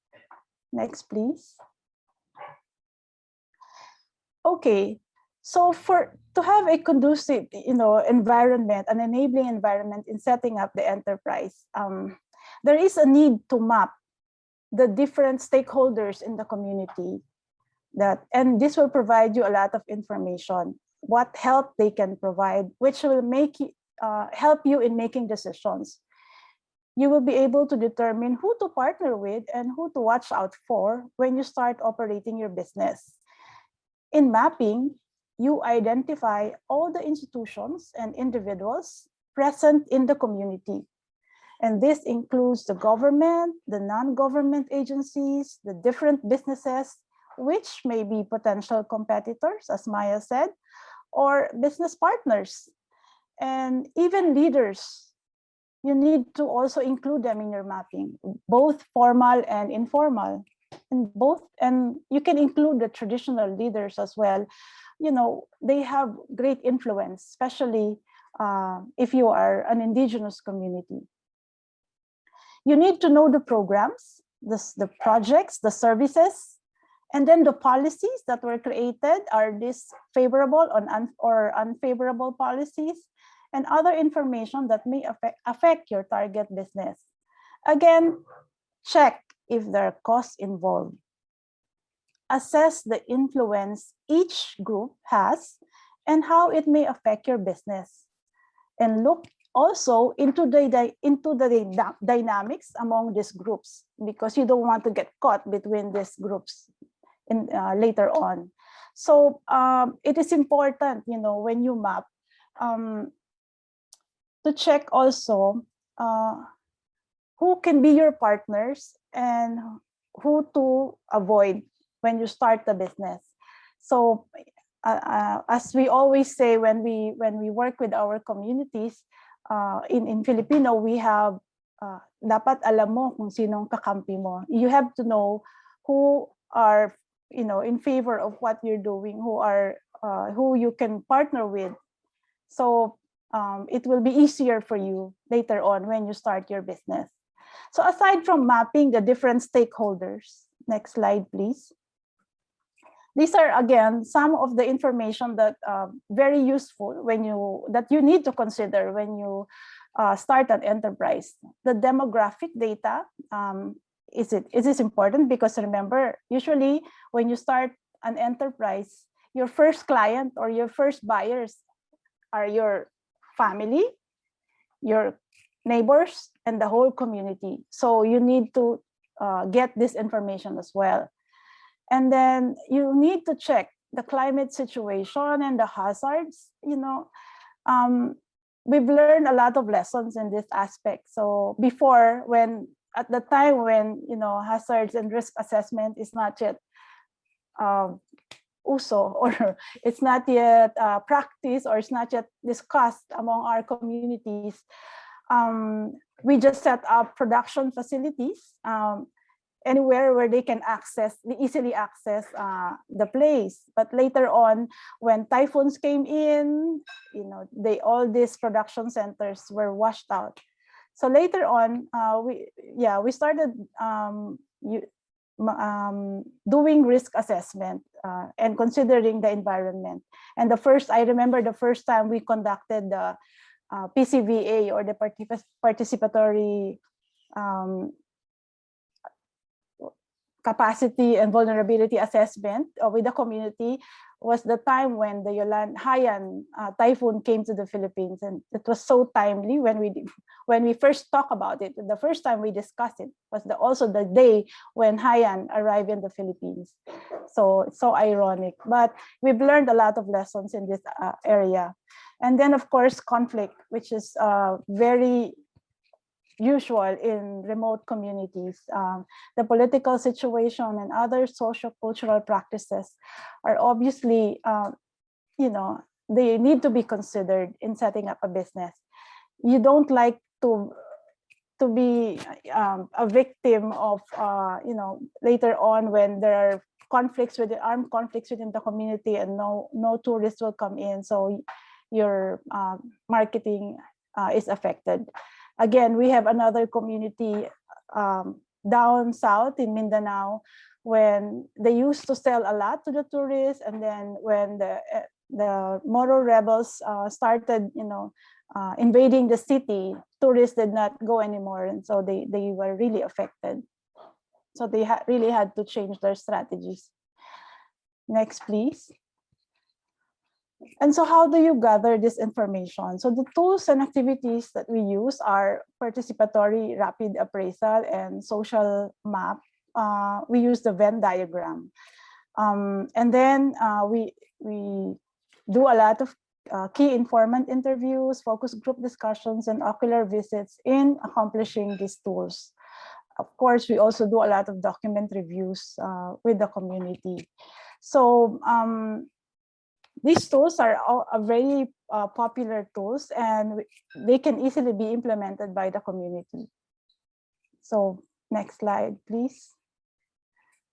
Speaker 4: Next, please. Okay, so to have a conducive, environment, an enabling environment in setting up the enterprise, there is a need to map the different stakeholders in the community, and this will provide you a lot of information, what help they can provide, which will help you in making decisions. You will be able to determine who to partner with and who to watch out for when you start operating your business. In mapping, you identify all the institutions and individuals present in the community. And this includes the government, the non-government agencies, the different businesses, which may be potential competitors, as Maya said, or business partners, and even leaders. You need to also include them in your mapping, both formal and informal. And you can include the traditional leaders as well. They have great influence, especially if you are an indigenous community. You need to know the programs, the projects, the services, and then the policies that were created. Are these favorable or unfavorable policies? And other information that may affect your target business. Again, check if there are costs involved. Assess the influence each group has and how it may affect your business. And look also into the dynamics among these groups, because you don't want to get caught between these groups later on. So it is important, when you map, to check also who can be your partners and who to avoid when you start the business. So as we always say when we work with our communities, in Filipino, we have dapat alam mo kung sinong kakampi mo. You have to know who are in favor of what you're doing, who you can partner with. So it will be easier for you later on when you start your business. So aside from mapping the different stakeholders, next slide, please. These are, again, some of the information that very useful that you need to consider when you start an enterprise. The demographic data is important, because remember, usually when you start an enterprise, your first client or your first buyers are your family, your neighbors, and the whole community. So you need to get this information as well. And then you need to check the climate situation and the hazards. We've learned a lot of lessons in this aspect. So before, at the time when hazards and risk assessment is not yet uso, or it's not yet practiced, or it's not yet discussed among our communities, we just set up production facilities. anywhere where they can easily access the place. But later on, when typhoons came in, all these production centers were washed out. So later on, we started doing risk assessment and considering the environment. And I remember the first time we conducted the PCVA, or the participatory capacity and vulnerability assessment with the community, was the time when the Haiyan typhoon came to the Philippines, and it was so timely when we first talked about it. The first time we discussed it was also the day when Haiyan arrived in the Philippines. So it's so ironic, but we've learned a lot of lessons in this area. And then, of course, conflict, which is very usual in remote communities. The political situation and other social-cultural practices are obviously, they need to be considered in setting up a business. You don't like to be a victim of, later on when there are armed conflicts within the community and no tourists will come in. So your marketing is affected. Again, we have another community down south in Mindanao, when they used to sell a lot to the tourists, and then when the Moro rebels started, invading the city, tourists did not go anymore, and so they were really affected. So they really had to change their strategies. Next, please. And so how do you gather this information? So the tools and activities that we use are participatory rapid appraisal and social map. We use the Venn diagram. And then we do a lot of key informant interviews, focus group discussions, and ocular visits in accomplishing these tools. Of course, we also do a lot of document reviews with the community. So these tools are very popular tools, and they can easily be implemented by the community. So next slide, please.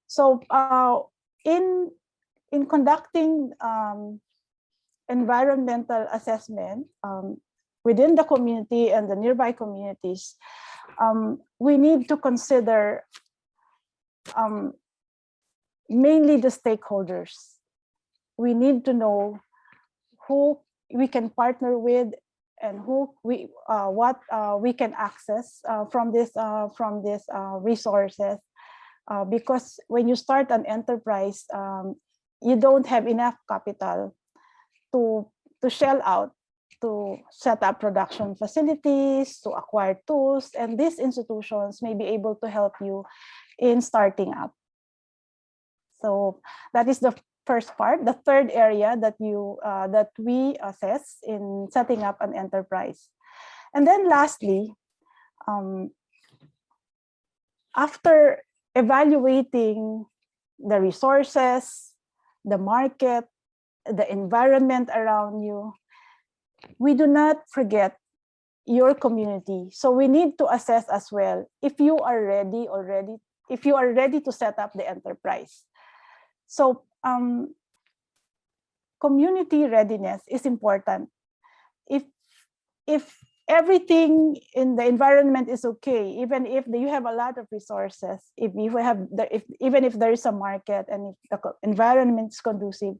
Speaker 4: So in conducting environmental assessment within the community and the nearby communities, we need to consider mainly the stakeholders. We need to know who we can partner with and what we can access from these resources, because when you start an enterprise, you don't have enough capital to shell out to set up production facilities, to acquire tools, and these institutions may be able to help you in starting up. So that is the first part. The third area that we assess in setting up an enterprise. And then lastly, after evaluating the resources, the market, the environment around you, we do not forget your community. So we need to assess as well if you are ready already, if you are ready to set up the enterprise. So community readiness is important. If everything in the environment is okay, even if you have a lot of resources, even if there is a market and if the environment is conducive,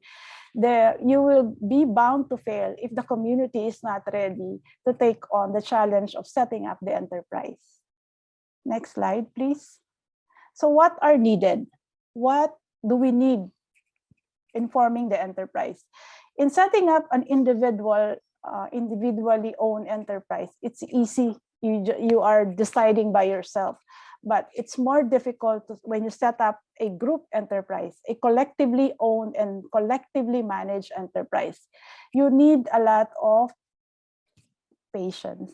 Speaker 4: you will be bound to fail if the community is not ready to take on the challenge of setting up the enterprise. Next slide, please. So what are needed? What do we need in forming the enterprise? In setting up an individually owned enterprise, it's easy. You are deciding by yourself. But it's more difficult when you set up a group enterprise, a collectively owned and collectively managed enterprise. You need a lot of patience.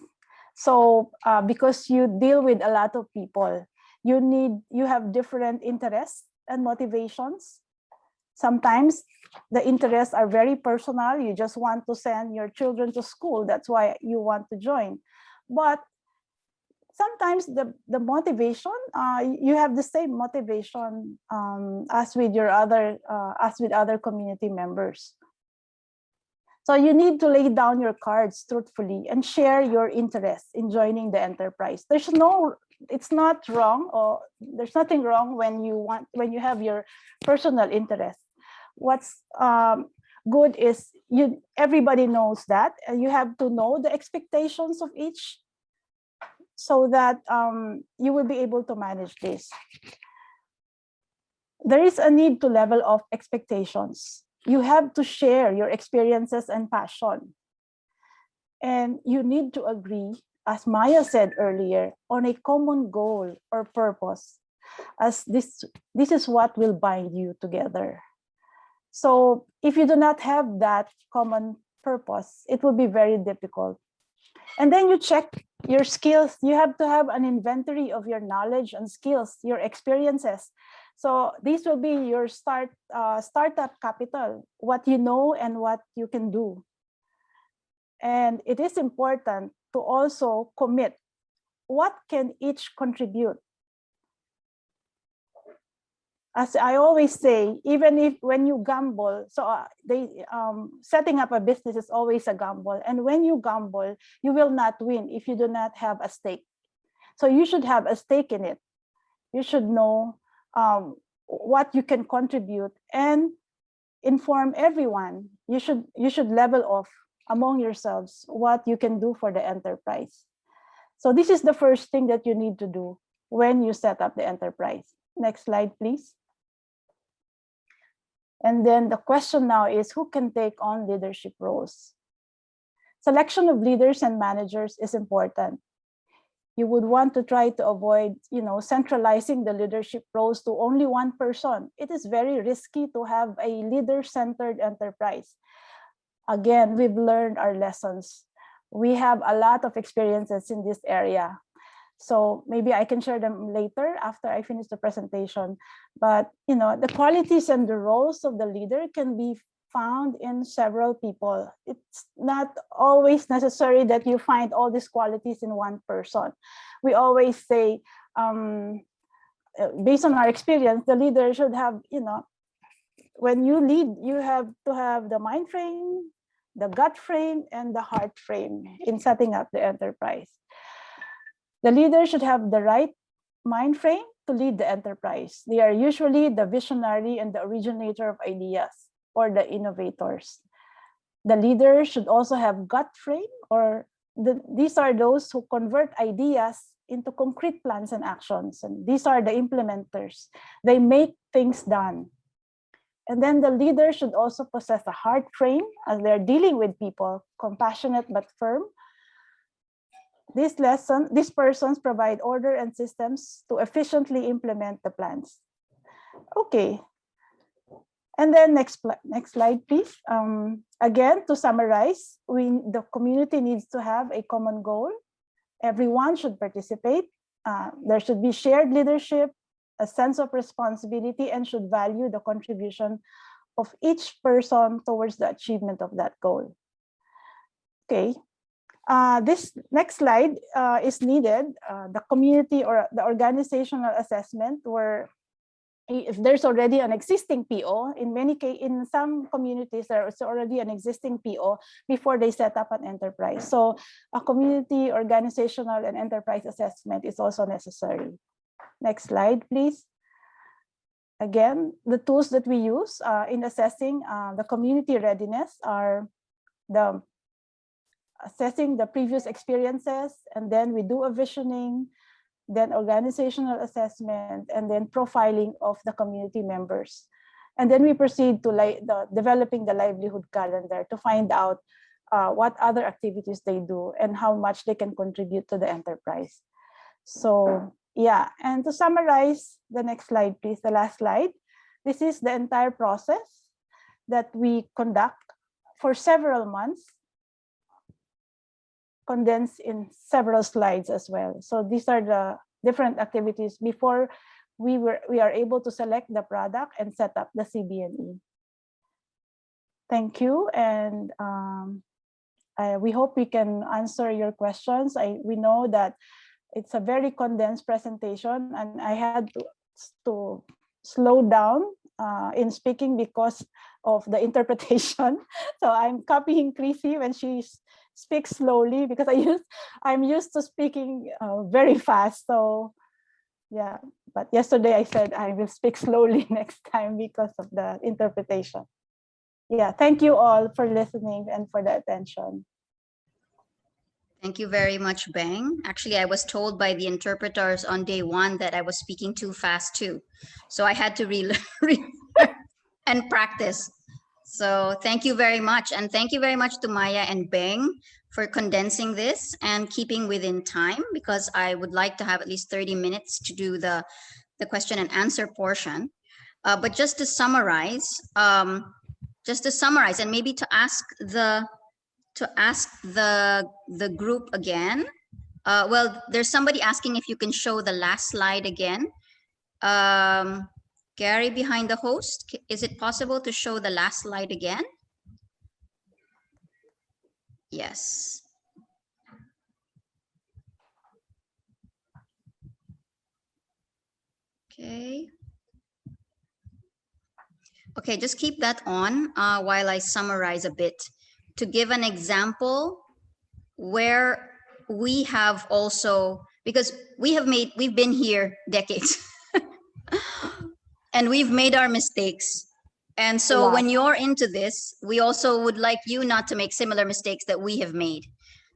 Speaker 4: So because you deal with a lot of people, you have different interests and motivations. Sometimes the interests are very personal. You just want to send your children to school. That's why you want to join. But sometimes the motivation, you have the same motivation as with other community members. So you need to lay down your cards truthfully and share your interest in joining the enterprise. It's not wrong, or there's nothing wrong when you have your personal interest. What's good is everybody knows that, and you have to know the expectations of each, so that you will be able to manage this. There is a need to level off expectations. You have to share your experiences and passion. And you need to agree, as Maya said earlier, on a common goal or purpose, as this is what will bind you together. So if you do not have that common purpose, it will be very difficult. And then you check your skills. You have to have an inventory of your knowledge and skills, your experiences. So these will be your startup capital, what you know and what you can do. And it is important to also commit what can each contribute. As I always say, even if when you gamble, so setting up a business is always a gamble. And when you gamble, you will not win if you do not have a stake. So you should have a stake in it. You should know what you can contribute and inform everyone. You should level off among yourselves what you can do for the enterprise. So this is the first thing that you need to do when you set up the enterprise. Next slide, please. And then the question now is, who can take on leadership roles? Selection of leaders and managers is important. You would want to try to avoid, centralizing the leadership roles to only one person. It is very risky to have a leader-centered enterprise. Again, we've learned our lessons. We have a lot of experiences in this area. So maybe I can share them later after I finish the presentation. But the qualities and the roles of the leader can be found in several people. It's not always necessary that you find all these qualities in one person. We always say, based on our experience, the leader should have, when you lead, you have to have the mind frame, the gut frame, and the heart frame in setting up the enterprise. The leader should have the right mind frame to lead the enterprise. They are usually the visionary and the originator of ideas, or the innovators. The leader should also have gut frame, or these are those who convert ideas into concrete plans and actions. And these are the implementers. They make things done. And then the leader should also possess a heart frame, as they're dealing with people, compassionate but firm. These persons provide order and systems to efficiently implement the plans. Okay. And then next slide, please. Again, to summarize, the community needs to have a common goal. Everyone should participate. There should be shared leadership, a sense of responsibility, and should value the contribution of each person towards the achievement of that goal. Okay. This next slide is needed. The community or the organizational assessment, where if there's already an existing PO, in some communities there is already an existing PO before they set up an enterprise. So a community organizational and enterprise assessment is also necessary. Next slide, please. Again, the tools that we use in assessing the community readiness are assessing the previous experiences, and then we do a visioning, then organizational assessment, and then profiling of the community members. And then we proceed to developing the livelihood calendar to find out what other activities they do and how much they can contribute to the enterprise. So yeah, and to summarize, the next slide, please, the last slide. This is the entire process that we conduct for several months, condensed in several slides as well. So these are the different activities before we are able to select the product and set up the CBNE. Thank you, and we hope we can answer your questions. We know that it's a very condensed presentation, and I had to slow down in speaking because of the interpretation. So I'm copying Chrissy when she speaks slowly, because I'm used to speaking very fast. So yeah, but yesterday I said I will speak slowly next time because of the interpretation. Yeah, thank you all for listening and for the attention.
Speaker 2: Thank you very much, Bang. Actually, I was told by the interpreters on day one that I was speaking too fast too. So I had to and practice. So thank you very much. And thank you very much to Maya and Bang for condensing this and keeping within time, because I would like to have at least 30 minutes to do the question and answer portion. But just to summarize, and maybe to ask the group again. Well, there's somebody asking if you can show the last slide again. Gary behind the host, is it possible to show the last slide again? Yes. Okay. Okay, just keep that on while I summarize a bit to give an example where we have also, because we've been here decades and we've made our mistakes. And so when you're into this, we also would like you not to make similar mistakes that we have made.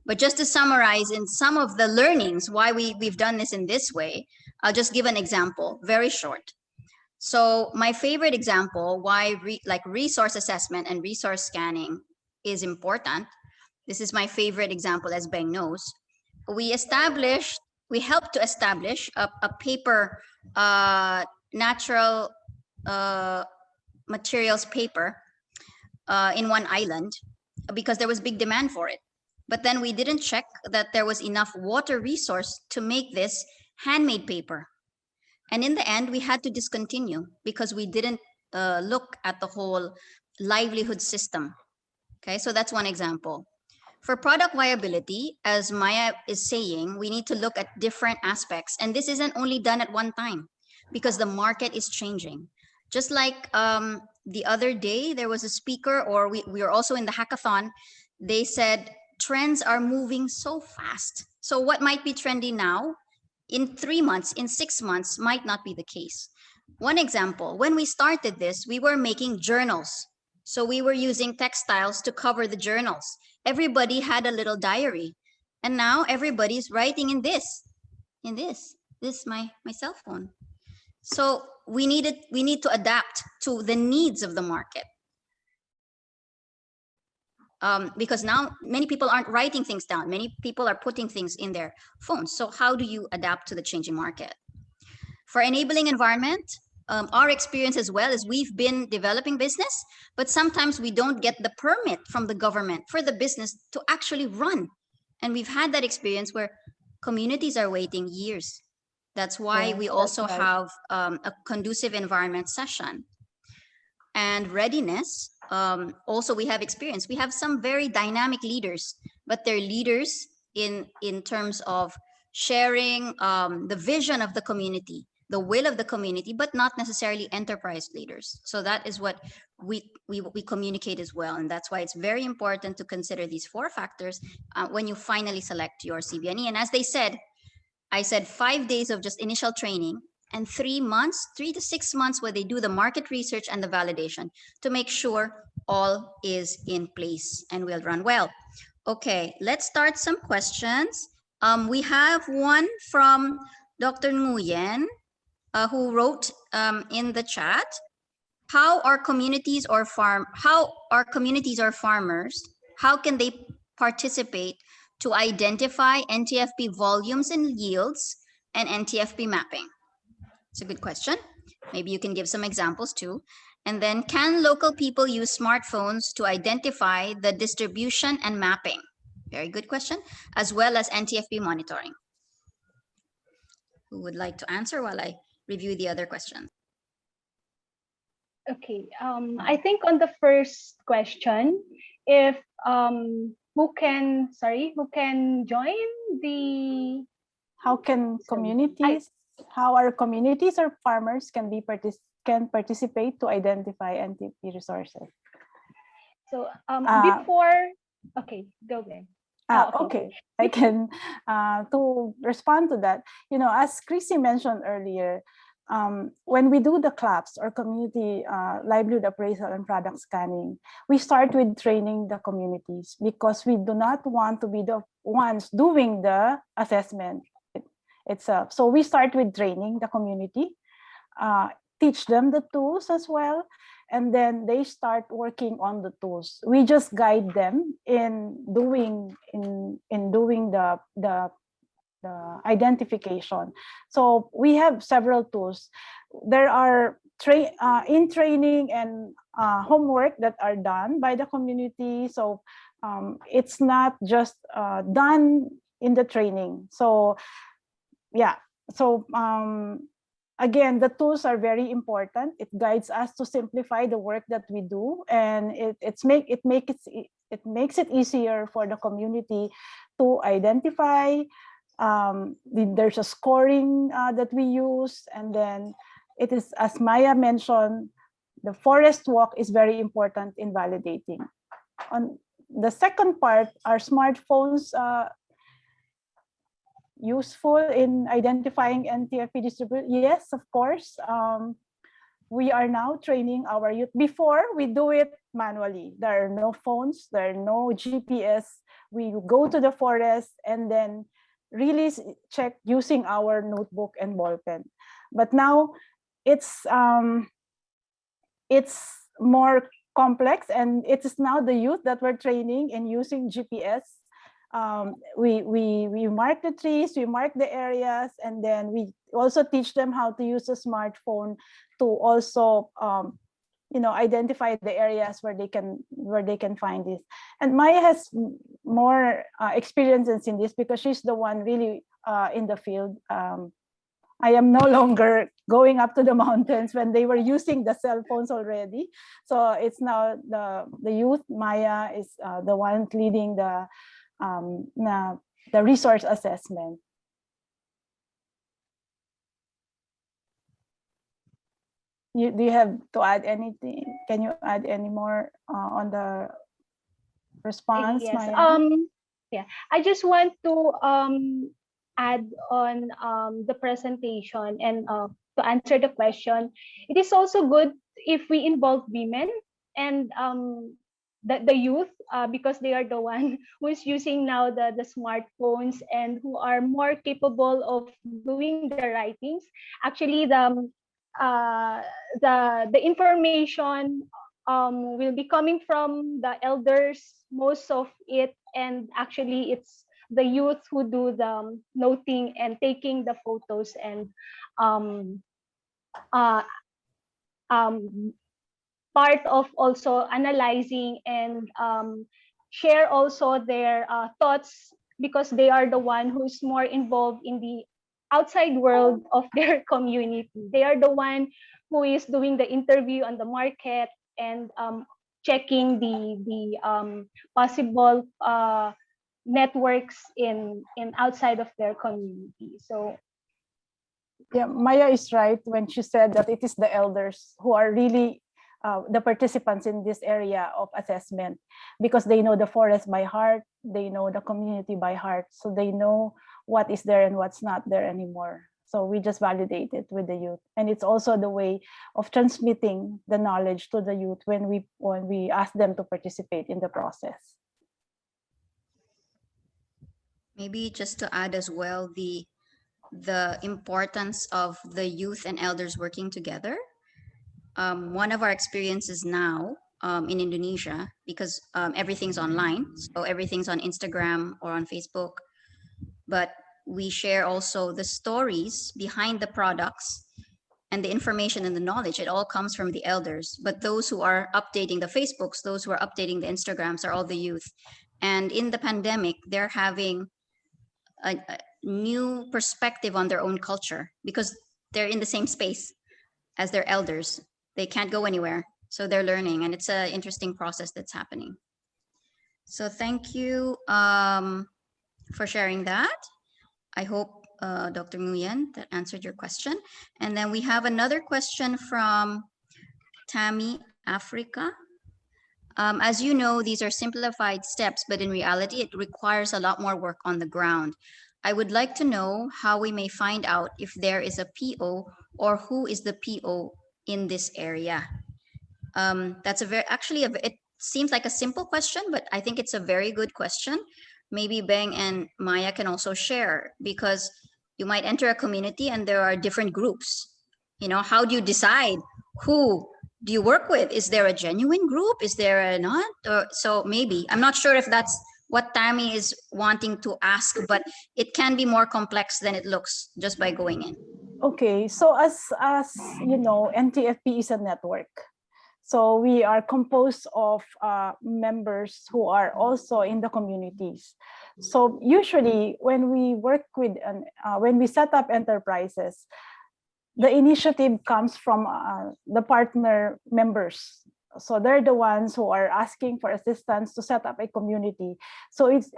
Speaker 2: But just to summarize in some of the learnings, why we've done this in this way, I'll just give an example, very short. So my favorite example, why resource assessment and resource scanning is important. This is my favorite example, as Beng knows. We helped to establish a paper, natural materials paper in one island because there was big demand for it. But then we didn't check that there was enough water resource to make this handmade paper. And in the end, we had to discontinue because we didn't look at the whole livelihood system. Okay, so that's one example. For product viability, as Maya is saying, we need to look at different aspects. And this isn't only done at one time because the market is changing. Just like the other day, there was a speaker, or we were also in the hackathon, they said, trends are moving so fast. So what might be trendy now, in 3 months, in 6 months, might not be the case. One example, when we started this, we were making journals. So we were using textiles to cover the journals. Everybody had a little diary. And now everybody's writing in this, my cell phone. So we need to adapt to the needs of the market. Because now many people aren't writing things down. Many people are putting things in their phones. So how do you adapt to the changing market? For enabling environment, our experience as well is we've been developing business, but sometimes we don't get the permit from the government for the business to actually run. And we've had that experience where communities are waiting years. That's why we also have a conducive environment session. And readiness, also we have experience. We have some very dynamic leaders, but they're leaders in terms of sharing the vision of the community, the will of the community, but not necessarily enterprise leaders. So that is what we communicate as well. And that's why it's very important to consider these 4 factors when you finally select your CBNE. And as they said, I said 5 days of just initial training, and 3 months, 3 to 6 months where they do the market research and the validation to make sure all is in place and will run well. Okay, let's start some questions. We have one from Dr. Nguyen, who wrote in the chat, how are communities or farmers, how can they participate to identify NTFP volumes and yields and NTFP mapping? It's a good question. Maybe you can give some examples too. And then, can local people use smartphones to identify the distribution and mapping? Very good question, as well as NTFP monitoring. Who would like to answer while I review the other questions?
Speaker 3: Okay, I think on the first question, if who can join the
Speaker 4: How can
Speaker 3: So
Speaker 4: how our communities or farmers can can participate to identify NTP resources?
Speaker 3: so
Speaker 4: Uh,
Speaker 3: before, okay, go ahead. Okay.
Speaker 4: okay, I can, to respond to that, as Chrissy mentioned earlier, when we do the CLAPS or community livelihood appraisal and product scanning, we start with training the communities because we do not want to be the ones doing the assessment itself. So we start with training the community, teach them the tools as well, and then they start working on the tools. We just guide them in doing the identification. So we have several tools. There are in training and homework that are done by the community. So it's not just done in the training. So yeah, so again, the tools are very important. It guides us to simplify the work that we do, and it makes it easier for the community to identify. There's a scoring that we use, and then it is, as Maya mentioned, the forest walk is very important in validating. On the second part, are smartphones useful in identifying NTFP distribution? Yes, of course. We are now training our youth. Before, we do it manually. There are no phones, there are no GPS. We go to the forest and then really check using our notebook and ball pen. But now it's more complex, and it is now the youth that we're training in using GPS. We mark the trees, we mark the areas, and then we also teach them how to use a smartphone to also identify the areas where they can find this. And Maya has more experiences in this because she's the one really in the field. I am no longer going up to the mountains when they were using the cell phones already. So it's now the youth. Maya is the one leading the resource assessment. Do you have to add anything? Can you add any more on the response,
Speaker 3: Yes.
Speaker 4: Maya?
Speaker 3: Yeah. I just want to add on the presentation and to answer the question. It is also good if we involve women and the youth because they are the one who is using now the smartphones and who are more capable of doing the writings. Actually, uh, the information will be coming from the elders, most of it, and actually it's the youth who do the noting and taking the photos and um, uh, um, part of also analyzing and share also their thoughts because they are the one who's more involved in the outside world of their community. They are the one who is doing the interview on the market and checking the possible networks in outside of their community. So
Speaker 4: Yeah, Maya is right when she said that it is the elders who are really the participants in this area of assessment because they know the forest by heart, they know the community by heart, so they know what is there and what's not there anymore. So we just validate it with the youth, and it's also the way of transmitting the knowledge to the youth when we ask them to participate in the process.
Speaker 2: Maybe just to add as well the importance of the youth and elders working together. One of our experiences now in Indonesia, because everything's online, so everything's on Instagram or on Facebook, but we share also the stories behind the products and the information and the knowledge. It all comes from the elders, but those who are updating the Facebooks, those who are updating the Instagrams are all the youth. And in the pandemic, they're having a new perspective on their own culture because they're in the same space as their elders. They can't go anywhere, so they're learning, and it's an interesting process that's happening. So thank you for sharing that. I hope Dr. Nguyen, that answered your question. And then we have another question from Tammy Africa. As you know, these are simplified steps, but in reality, it requires a lot more work on the ground. I would like to know how we may find out if there is a PO or who is the PO in this area. That's a very, actually, it seems like a simple question, but I think it's a very good question. Maybe Beng and Maya can also share, because you might enter a community and there are different groups. You know, how do you decide who do you work with? Is there a genuine group? Is there a not? Or, so maybe, I'm not sure if that's what Tammy is wanting to ask, but it can be more complex than it looks just by going in.
Speaker 4: Okay, so as you know, NTFP is a network. So we are composed of members who are also in the communities. So usually when we work with, when we set up enterprises, the initiative comes from the partner members. So they're the ones who are asking for assistance to set up a community. So it's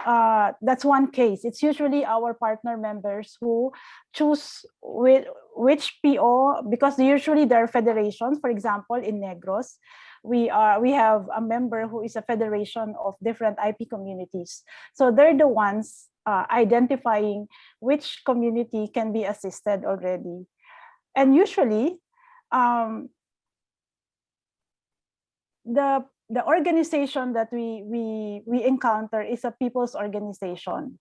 Speaker 4: that's one case. It's usually our partner members who choose which PO, because usually there are federations. For example, in Negros, we have a member who is a federation of different IP communities. So they're the ones identifying which community can be assisted already. And usually, the organization that we encounter is a people's organization.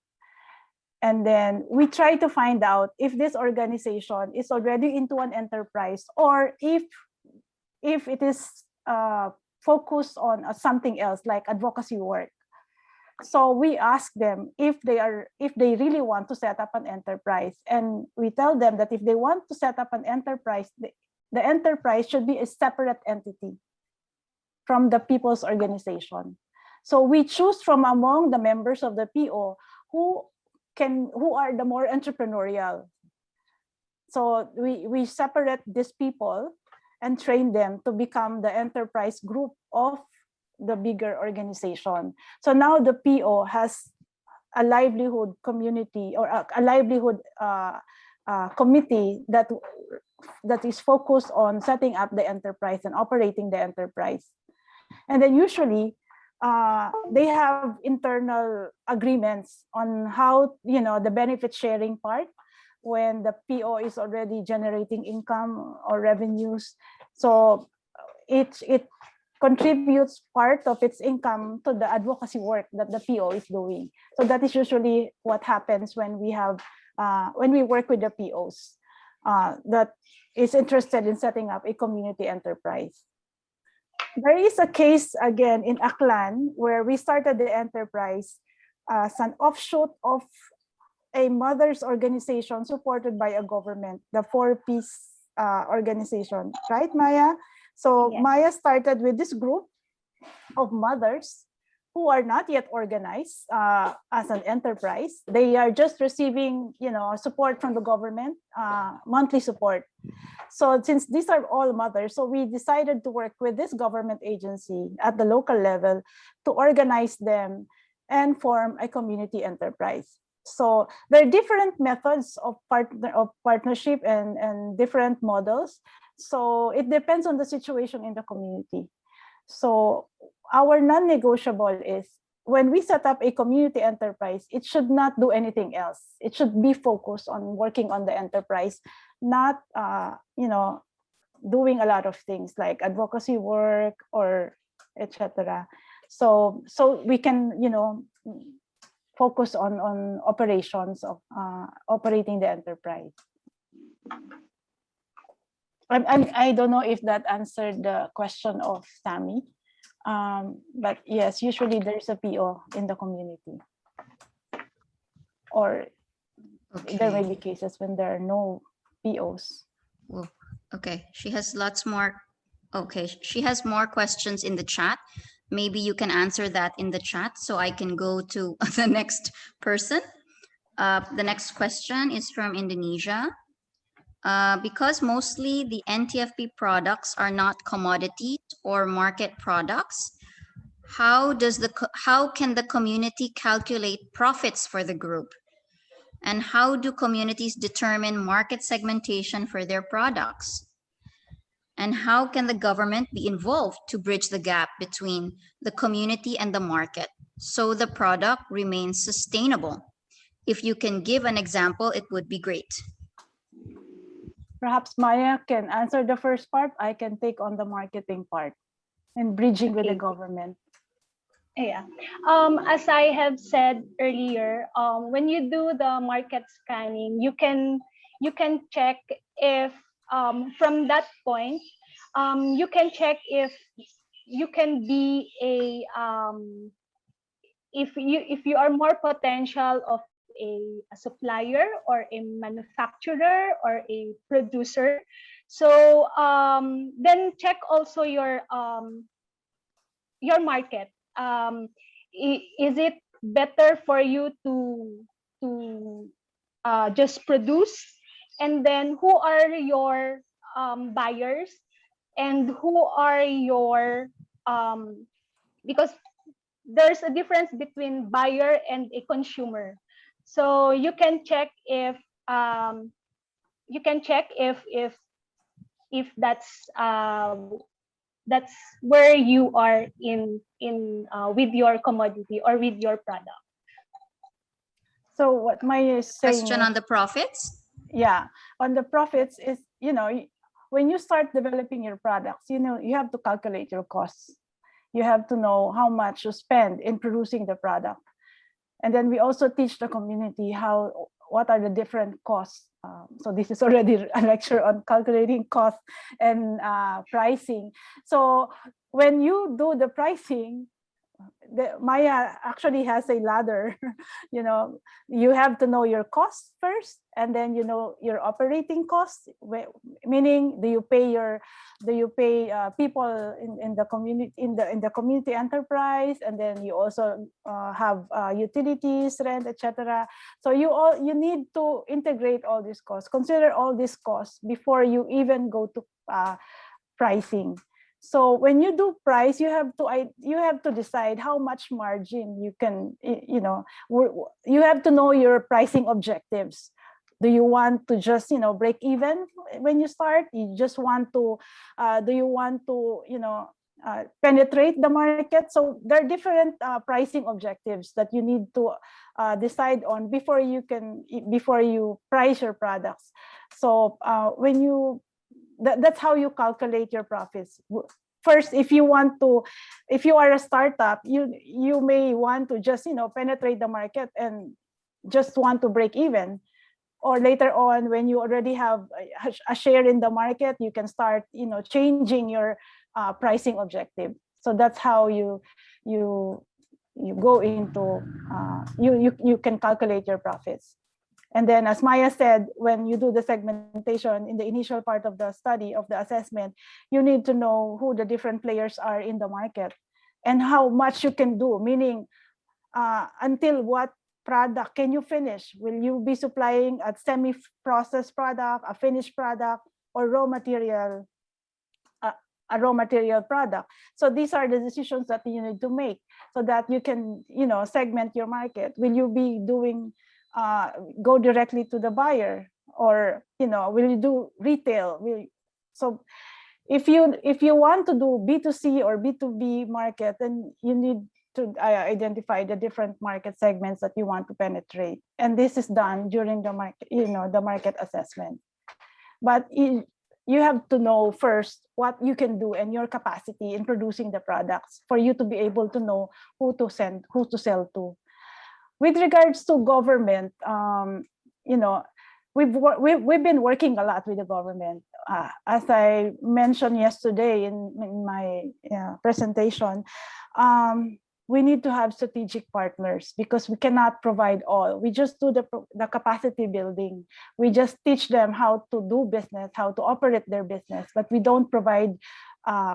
Speaker 4: And then we try to find out if this organization is already into an enterprise, or if it is focused on something else like advocacy work. So we ask them if they really want to set up an enterprise, and we tell them that if they want to set up an enterprise, the enterprise should be a separate entity from the people's organization. So we choose from among the members of the PO who are the more entrepreneurial. So we separate these people and train them to become the enterprise group of the bigger organization. So now the PO has a livelihood community, or a livelihood committee that is focused on setting up the enterprise and operating the enterprise. And then usually they have internal agreements on how, the benefit sharing part, when the PO is already generating income or revenues. So it contributes part of its income to the advocacy work that the PO is doing. So that is usually what happens when we have when we work with the POs that is interested in setting up a community enterprise. There is a case again in Aklan where we started the enterprise as an offshoot of a mother's organization supported by a government, the 4-piece organization, right, Maya? So yes. Maya started with this group of mothers who are not yet organized as an enterprise. They are just receiving, support from the government, monthly support. So since these are all mothers, so we decided to work with this government agency at the local level to organize them and form a community enterprise. So there are different methods of partnership and different models. So it depends on the situation in the community. So our non-negotiable is when we set up a community enterprise, it should not do anything else. It should be focused on working on the enterprise, not doing a lot of things like advocacy work or etc. So we can focus on operations of operating the enterprise. I don't know if that answered the question of Tammy, but yes, usually there's a PO in the community, or there may be cases when there are no POs.
Speaker 2: Well, okay, she has lots more. Okay, she has more questions in the chat. Maybe you can answer that in the chat so I can go to the next person. The next question is from Indonesia. Because mostly the NTFP products are not commodities or market products, how can the community calculate profits for the group? And how do communities determine market segmentation for their products? And how can the government be involved to bridge the gap between the community and the market so the product remains sustainable? If you can give an example, it would be great.
Speaker 4: Perhaps Maya can answer the first part. I can take on the marketing part and bridging with the
Speaker 3: Okay.
Speaker 4: government.
Speaker 3: Yeah. As I have said earlier, when you do the market scanning, you can check if from that point, you can check if you can be if you are more potential of a supplier or a manufacturer or a producer. So then check also your market. Is it better for you to just produce, and then who are your buyers, and who are your because there's a difference between buyer and a consumer. So you can check if that's where you are in with your commodity or with your product.
Speaker 4: So what Maya is saying
Speaker 2: Question
Speaker 4: is,
Speaker 2: on the profits?
Speaker 4: yeah, on the profits is, when you start developing your products, you have to calculate your costs. You have to know how much you spend in producing the product. And then we also teach the community what are the different costs. So this is already a lecture on calculating costs and pricing. So when you do the pricing, Maya actually has a ladder. You have to know your costs first, and then your operating costs. Meaning, do you pay people in the community in the community enterprise, and then you also have utilities, rent, etc. So you need to integrate all these costs, consider all these costs before you even go to pricing. So when you do price, you have to decide how much margin you can, you have to know your pricing objectives. Do you want to just, break even when you start? You just want to, do you want to, penetrate the market? So there are different pricing objectives that you need to decide on before you price your products. So that's how you calculate your profits. First, if you are a startup, you may want to just penetrate the market and just want to break even. Or later on, when you already have a share in the market, you can start changing your pricing objective. So that's how you go into you can calculate your profits. And then, as Maya said, when you do the segmentation in the initial part of the study of the assessment, you need to know who the different players are in the market and how much you can do, meaning until what product can you finish? Will you be supplying a semi-processed product, a finished product, or a raw material product? So these are the decisions that you need to make so that you can segment your market. Will you be doing go directly to the buyer, or will you do retail? So if you want to do B2C or B2B market, then you need to identify the different market segments that you want to penetrate, and this is done during the market assessment. But you have to know first what you can do and your capacity in producing the products for you to be able to know who to sell to. With regards to government, we've been working a lot with the government. As I mentioned yesterday in my presentation, we need to have strategic partners because we cannot provide all. We just do the capacity building. We just teach them how to do business, how to operate their business, but we don't provide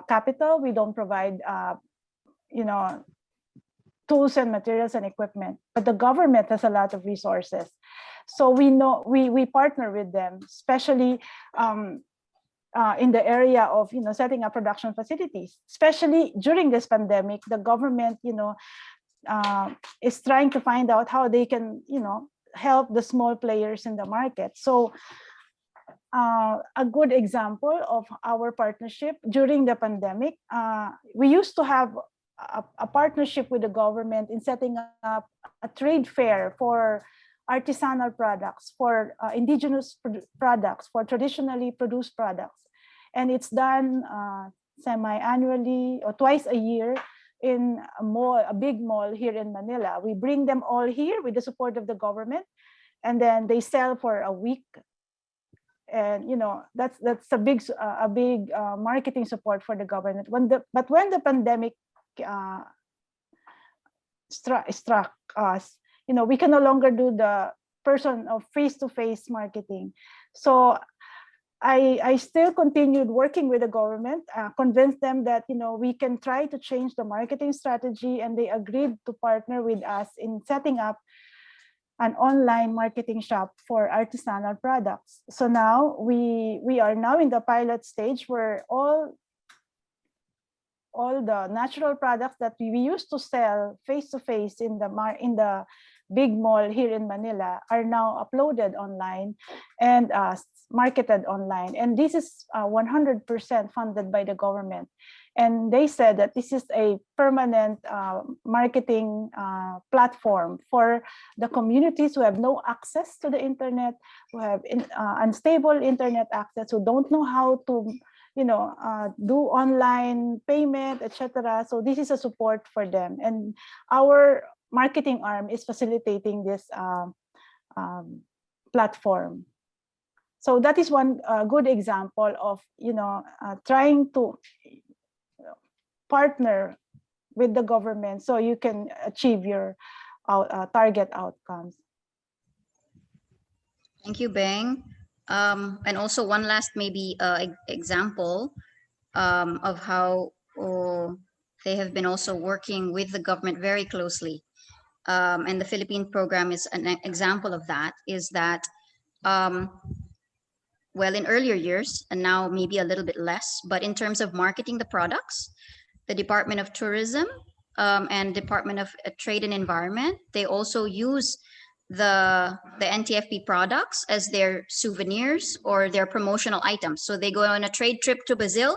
Speaker 4: capital. We don't provide tools and materials and equipment, but the government has a lot of resources. So we partner with them, especially in the area of setting up production facilities. Especially during this pandemic, the government is trying to find out how they can help the small players in the market. So a good example of our partnership during the pandemic, we used to have a partnership with the government in setting up a trade fair for artisanal products, for indigenous products, for traditionally produced products. And it's done semi-annually or twice a year in a mall, a big mall here in Manila. We bring them all here with the support of the government, and then they sell for a week. And that's a big marketing support for the government. But when the pandemic struck us, we can no longer do the person of face-to-face marketing. So I still continued working with the government, convinced them that we can try to change the marketing strategy, and they agreed to partner with us in setting up an online marketing shop for artisanal products. So now we are now in the pilot stage where all the natural products that we used to sell face-to-face in the big mall here in Manila are now uploaded online and marketed online. And this is 100% funded by the government. And they said that this is a permanent marketing platform for the communities who have no access to the internet, who have unstable internet access, who don't know how to do online payment, etc. So this is a support for them. And our marketing arm is facilitating this platform. So that is one good example of trying to partner with the government so you can achieve your target outcomes.
Speaker 2: Thank you, Beng. And also one last maybe example of how they have been also working with the government very closely. And the Philippine program is an example of that, is that, well, in earlier years, and now maybe a little bit less, but in terms of marketing the products, the Department of Tourism and Department of Trade and Environment, they also use the NTFP products as their souvenirs or their promotional items. So they go on a trade trip to Brazil,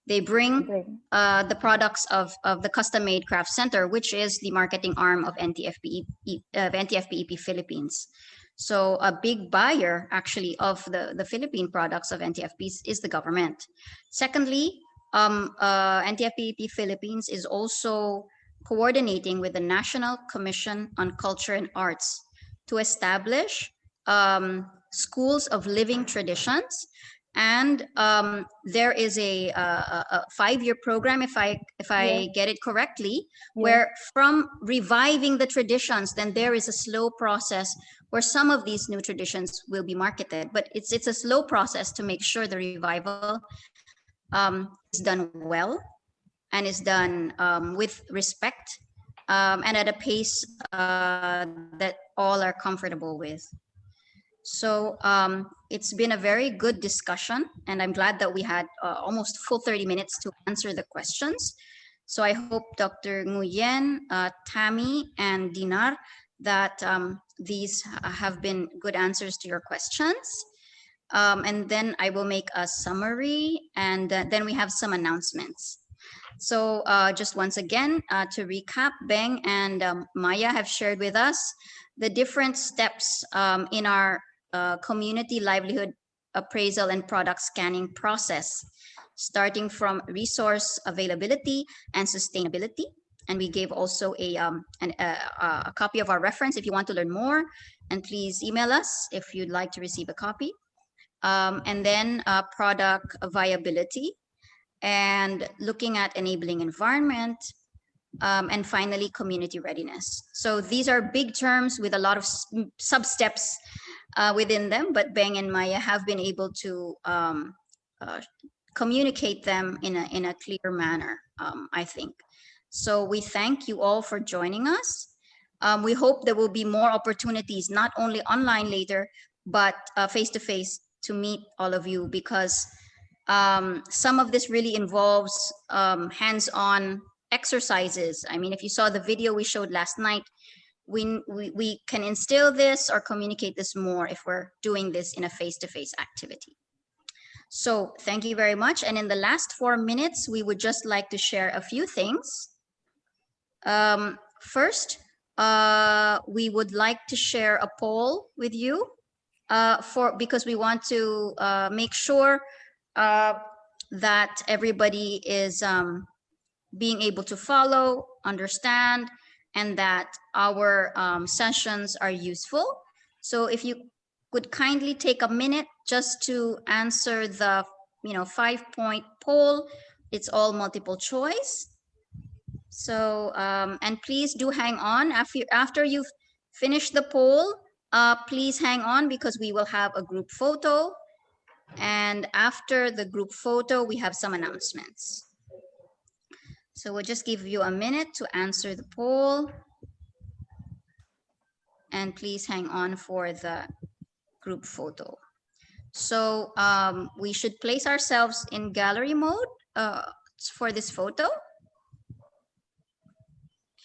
Speaker 2: they bring the products of the Custom Made Craft Center, which is the marketing arm of NTFP-EP Philippines. So a big buyer actually of the Philippine products of NTFPs is the government. Secondly, NTFP-EP Philippines is also coordinating with the National Commission on Culture and Arts to establish schools of living traditions. And there is a 5-year program, if I get it correctly, where from reviving the traditions, then there is a slow process where some of these new traditions will be marketed. But it's a slow process to make sure the revival is done well and is done with respect and at a pace that all are comfortable with. So it's been a very good discussion, and I'm glad that we had almost full 30 minutes to answer the questions. So I hope Dr. Nguyen, Tammy, and Dinar, that these have been good answers to your questions. And then I will make a summary, and then we have some announcements. So just once again, to recap, Beng and Maya have shared with us the different steps in our community livelihood appraisal and product scanning process, starting from resource availability and sustainability. And we gave also a copy of our reference if you want to learn more, and please email us if you'd like to receive a copy. And then product viability, and looking at enabling environment, and finally community readiness. So these are big terms with a lot of sub-steps within them, but Beng and Maya have been able to communicate them in a clear manner, I think. So we thank you all for joining us. We hope there will be more opportunities, not only online later, but face-to-face to meet all of you, because some of this really involves hands-on exercises. I mean, if you saw the video we showed last night, we can instill this or communicate this more if we're doing this in a face-to-face activity. So thank you very much. And in the last 4 minutes, we would just like to share a few things. First, we would like to share a poll with you because we want to make sure that everybody is being able to follow, understand, and that our sessions are useful. So if you could kindly take a minute just to answer the 5-point poll. It's all multiple choice. So and please do hang on after you've finished the poll. Please hang on because we will have a group photo, and after the group photo we have some announcements. So we'll just give you a minute to answer the poll, and please hang on for the group photo. So we should place ourselves in gallery mode for this photo.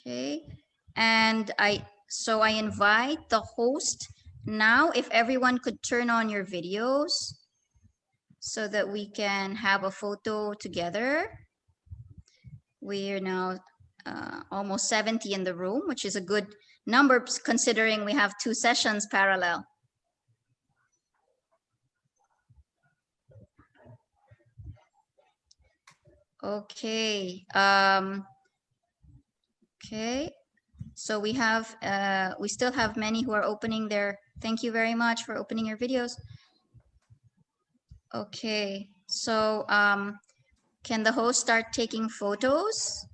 Speaker 2: Okay, and I invite the host now, if everyone could turn on your videos so that we can have a photo together. We're now almost 70 in the room, which is a good number considering we have 2 sessions parallel. Okay. Okay. So we have we still have many who are opening their. Thank you very much for opening your videos. Okay. So can the host start taking photos?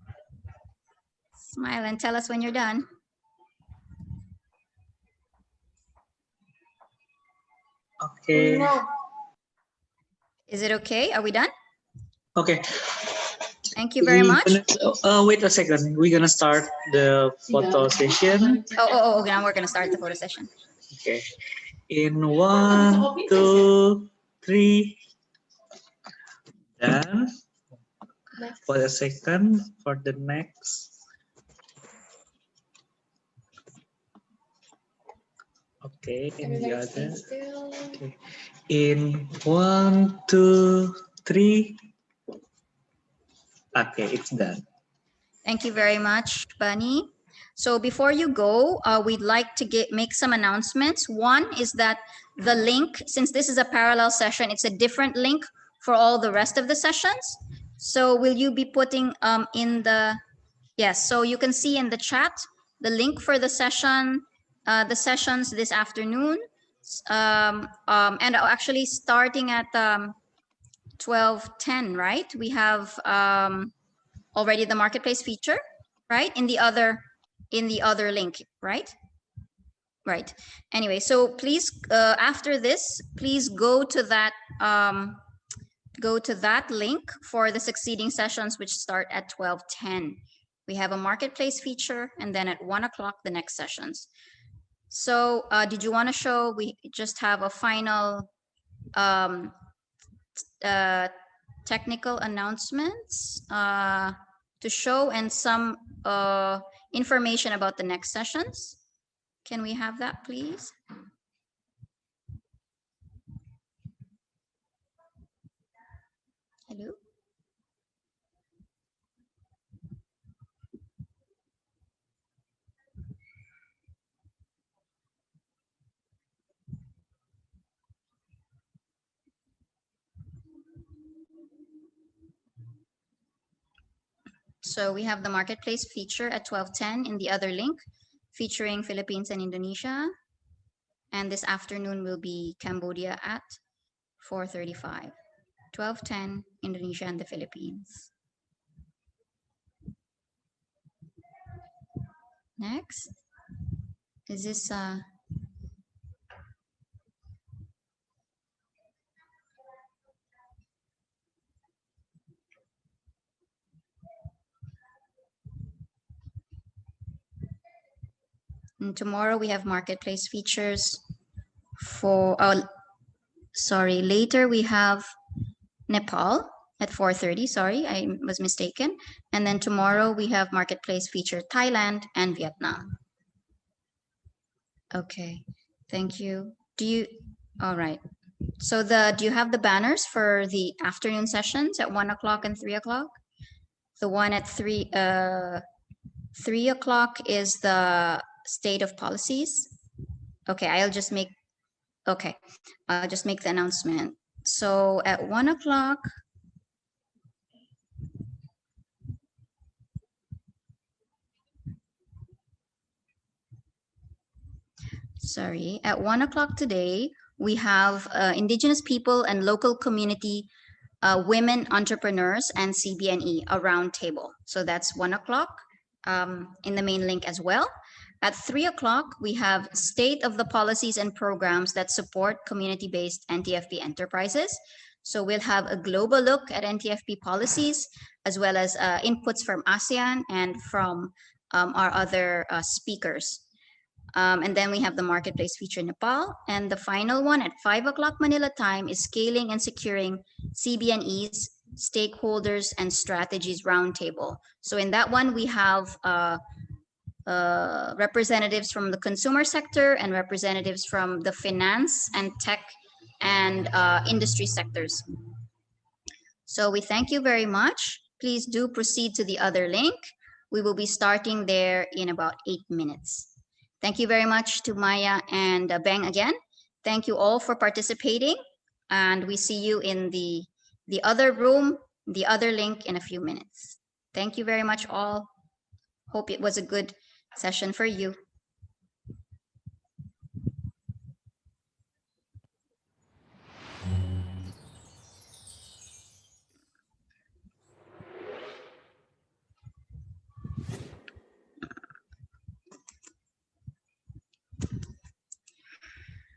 Speaker 2: Smile and tell us when you're done.
Speaker 5: Okay.
Speaker 2: Is it okay? Are we done?
Speaker 5: Okay.
Speaker 2: Thank you very much.
Speaker 5: Wait a second. We're gonna start the photo session.
Speaker 2: Oh, okay. Now we're gonna start the photo session.
Speaker 5: Okay. In 1, 2, 3. Done. For a second for the next. Okay, in the other. Okay. In 1, 2, 3. Okay, it's done.
Speaker 2: Thank you very much, Bunny. So before you go, we'd like to make some announcements. One is that the link, since this is a parallel session, it's a different link for all the rest of the sessions. So will you be putting in the, yes, so you can see in the chat, the link for the session, the sessions this afternoon, and actually starting at 12:10, right? We have already the marketplace feature, right? In the other link, right? Right. Anyway, so please, after this, please go to that link for the succeeding sessions, which start at 12:10. We have a marketplace feature, and then at 1 o'clock, the next sessions. So did you want to show, we just have a final technical announcements to show, and some information about the next sessions. Can we have that, please? Hello? So we have the marketplace feature at 12:10 in the other link, featuring Philippines and Indonesia. And this afternoon will be Cambodia at 4:35. 12:10, Indonesia and the Philippines. Next. Is this and tomorrow we have marketplace features for later we have Nepal at 4:30. Sorry, I was mistaken. And then tomorrow we have marketplace feature Thailand and Vietnam. Okay, thank you. All right. So do you have the banners for the afternoon sessions at 1 o'clock and 3 o'clock? The one at 3 o'clock is the state of policies. Okay, I'll just make the announcement. So at 1 o'clock, at 1 o'clock today, we have Indigenous people and local community women entrepreneurs and CBNE a round table. So that's 1 o'clock in the main link as well. At 3 o'clock, we have state of the policies and programs that support community-based NTFP enterprises. So we'll have a global look at NTFP policies, as well as inputs from ASEAN and from our other speakers. And then we have the marketplace feature in Nepal. And the final one at 5 o'clock Manila time is scaling and securing CBNE's stakeholders and strategies roundtable. So in that one, we have representatives from the consumer sector and representatives from the finance and tech and industry sectors. So we thank you very much. Please do proceed to the other link. We will be starting there in about 8 minutes. Thank you very much to Maya and Beng again. Thank you all for participating. And we see you in the other room, the other link in a few minutes. Thank you very much all. Hope it was a good session for you.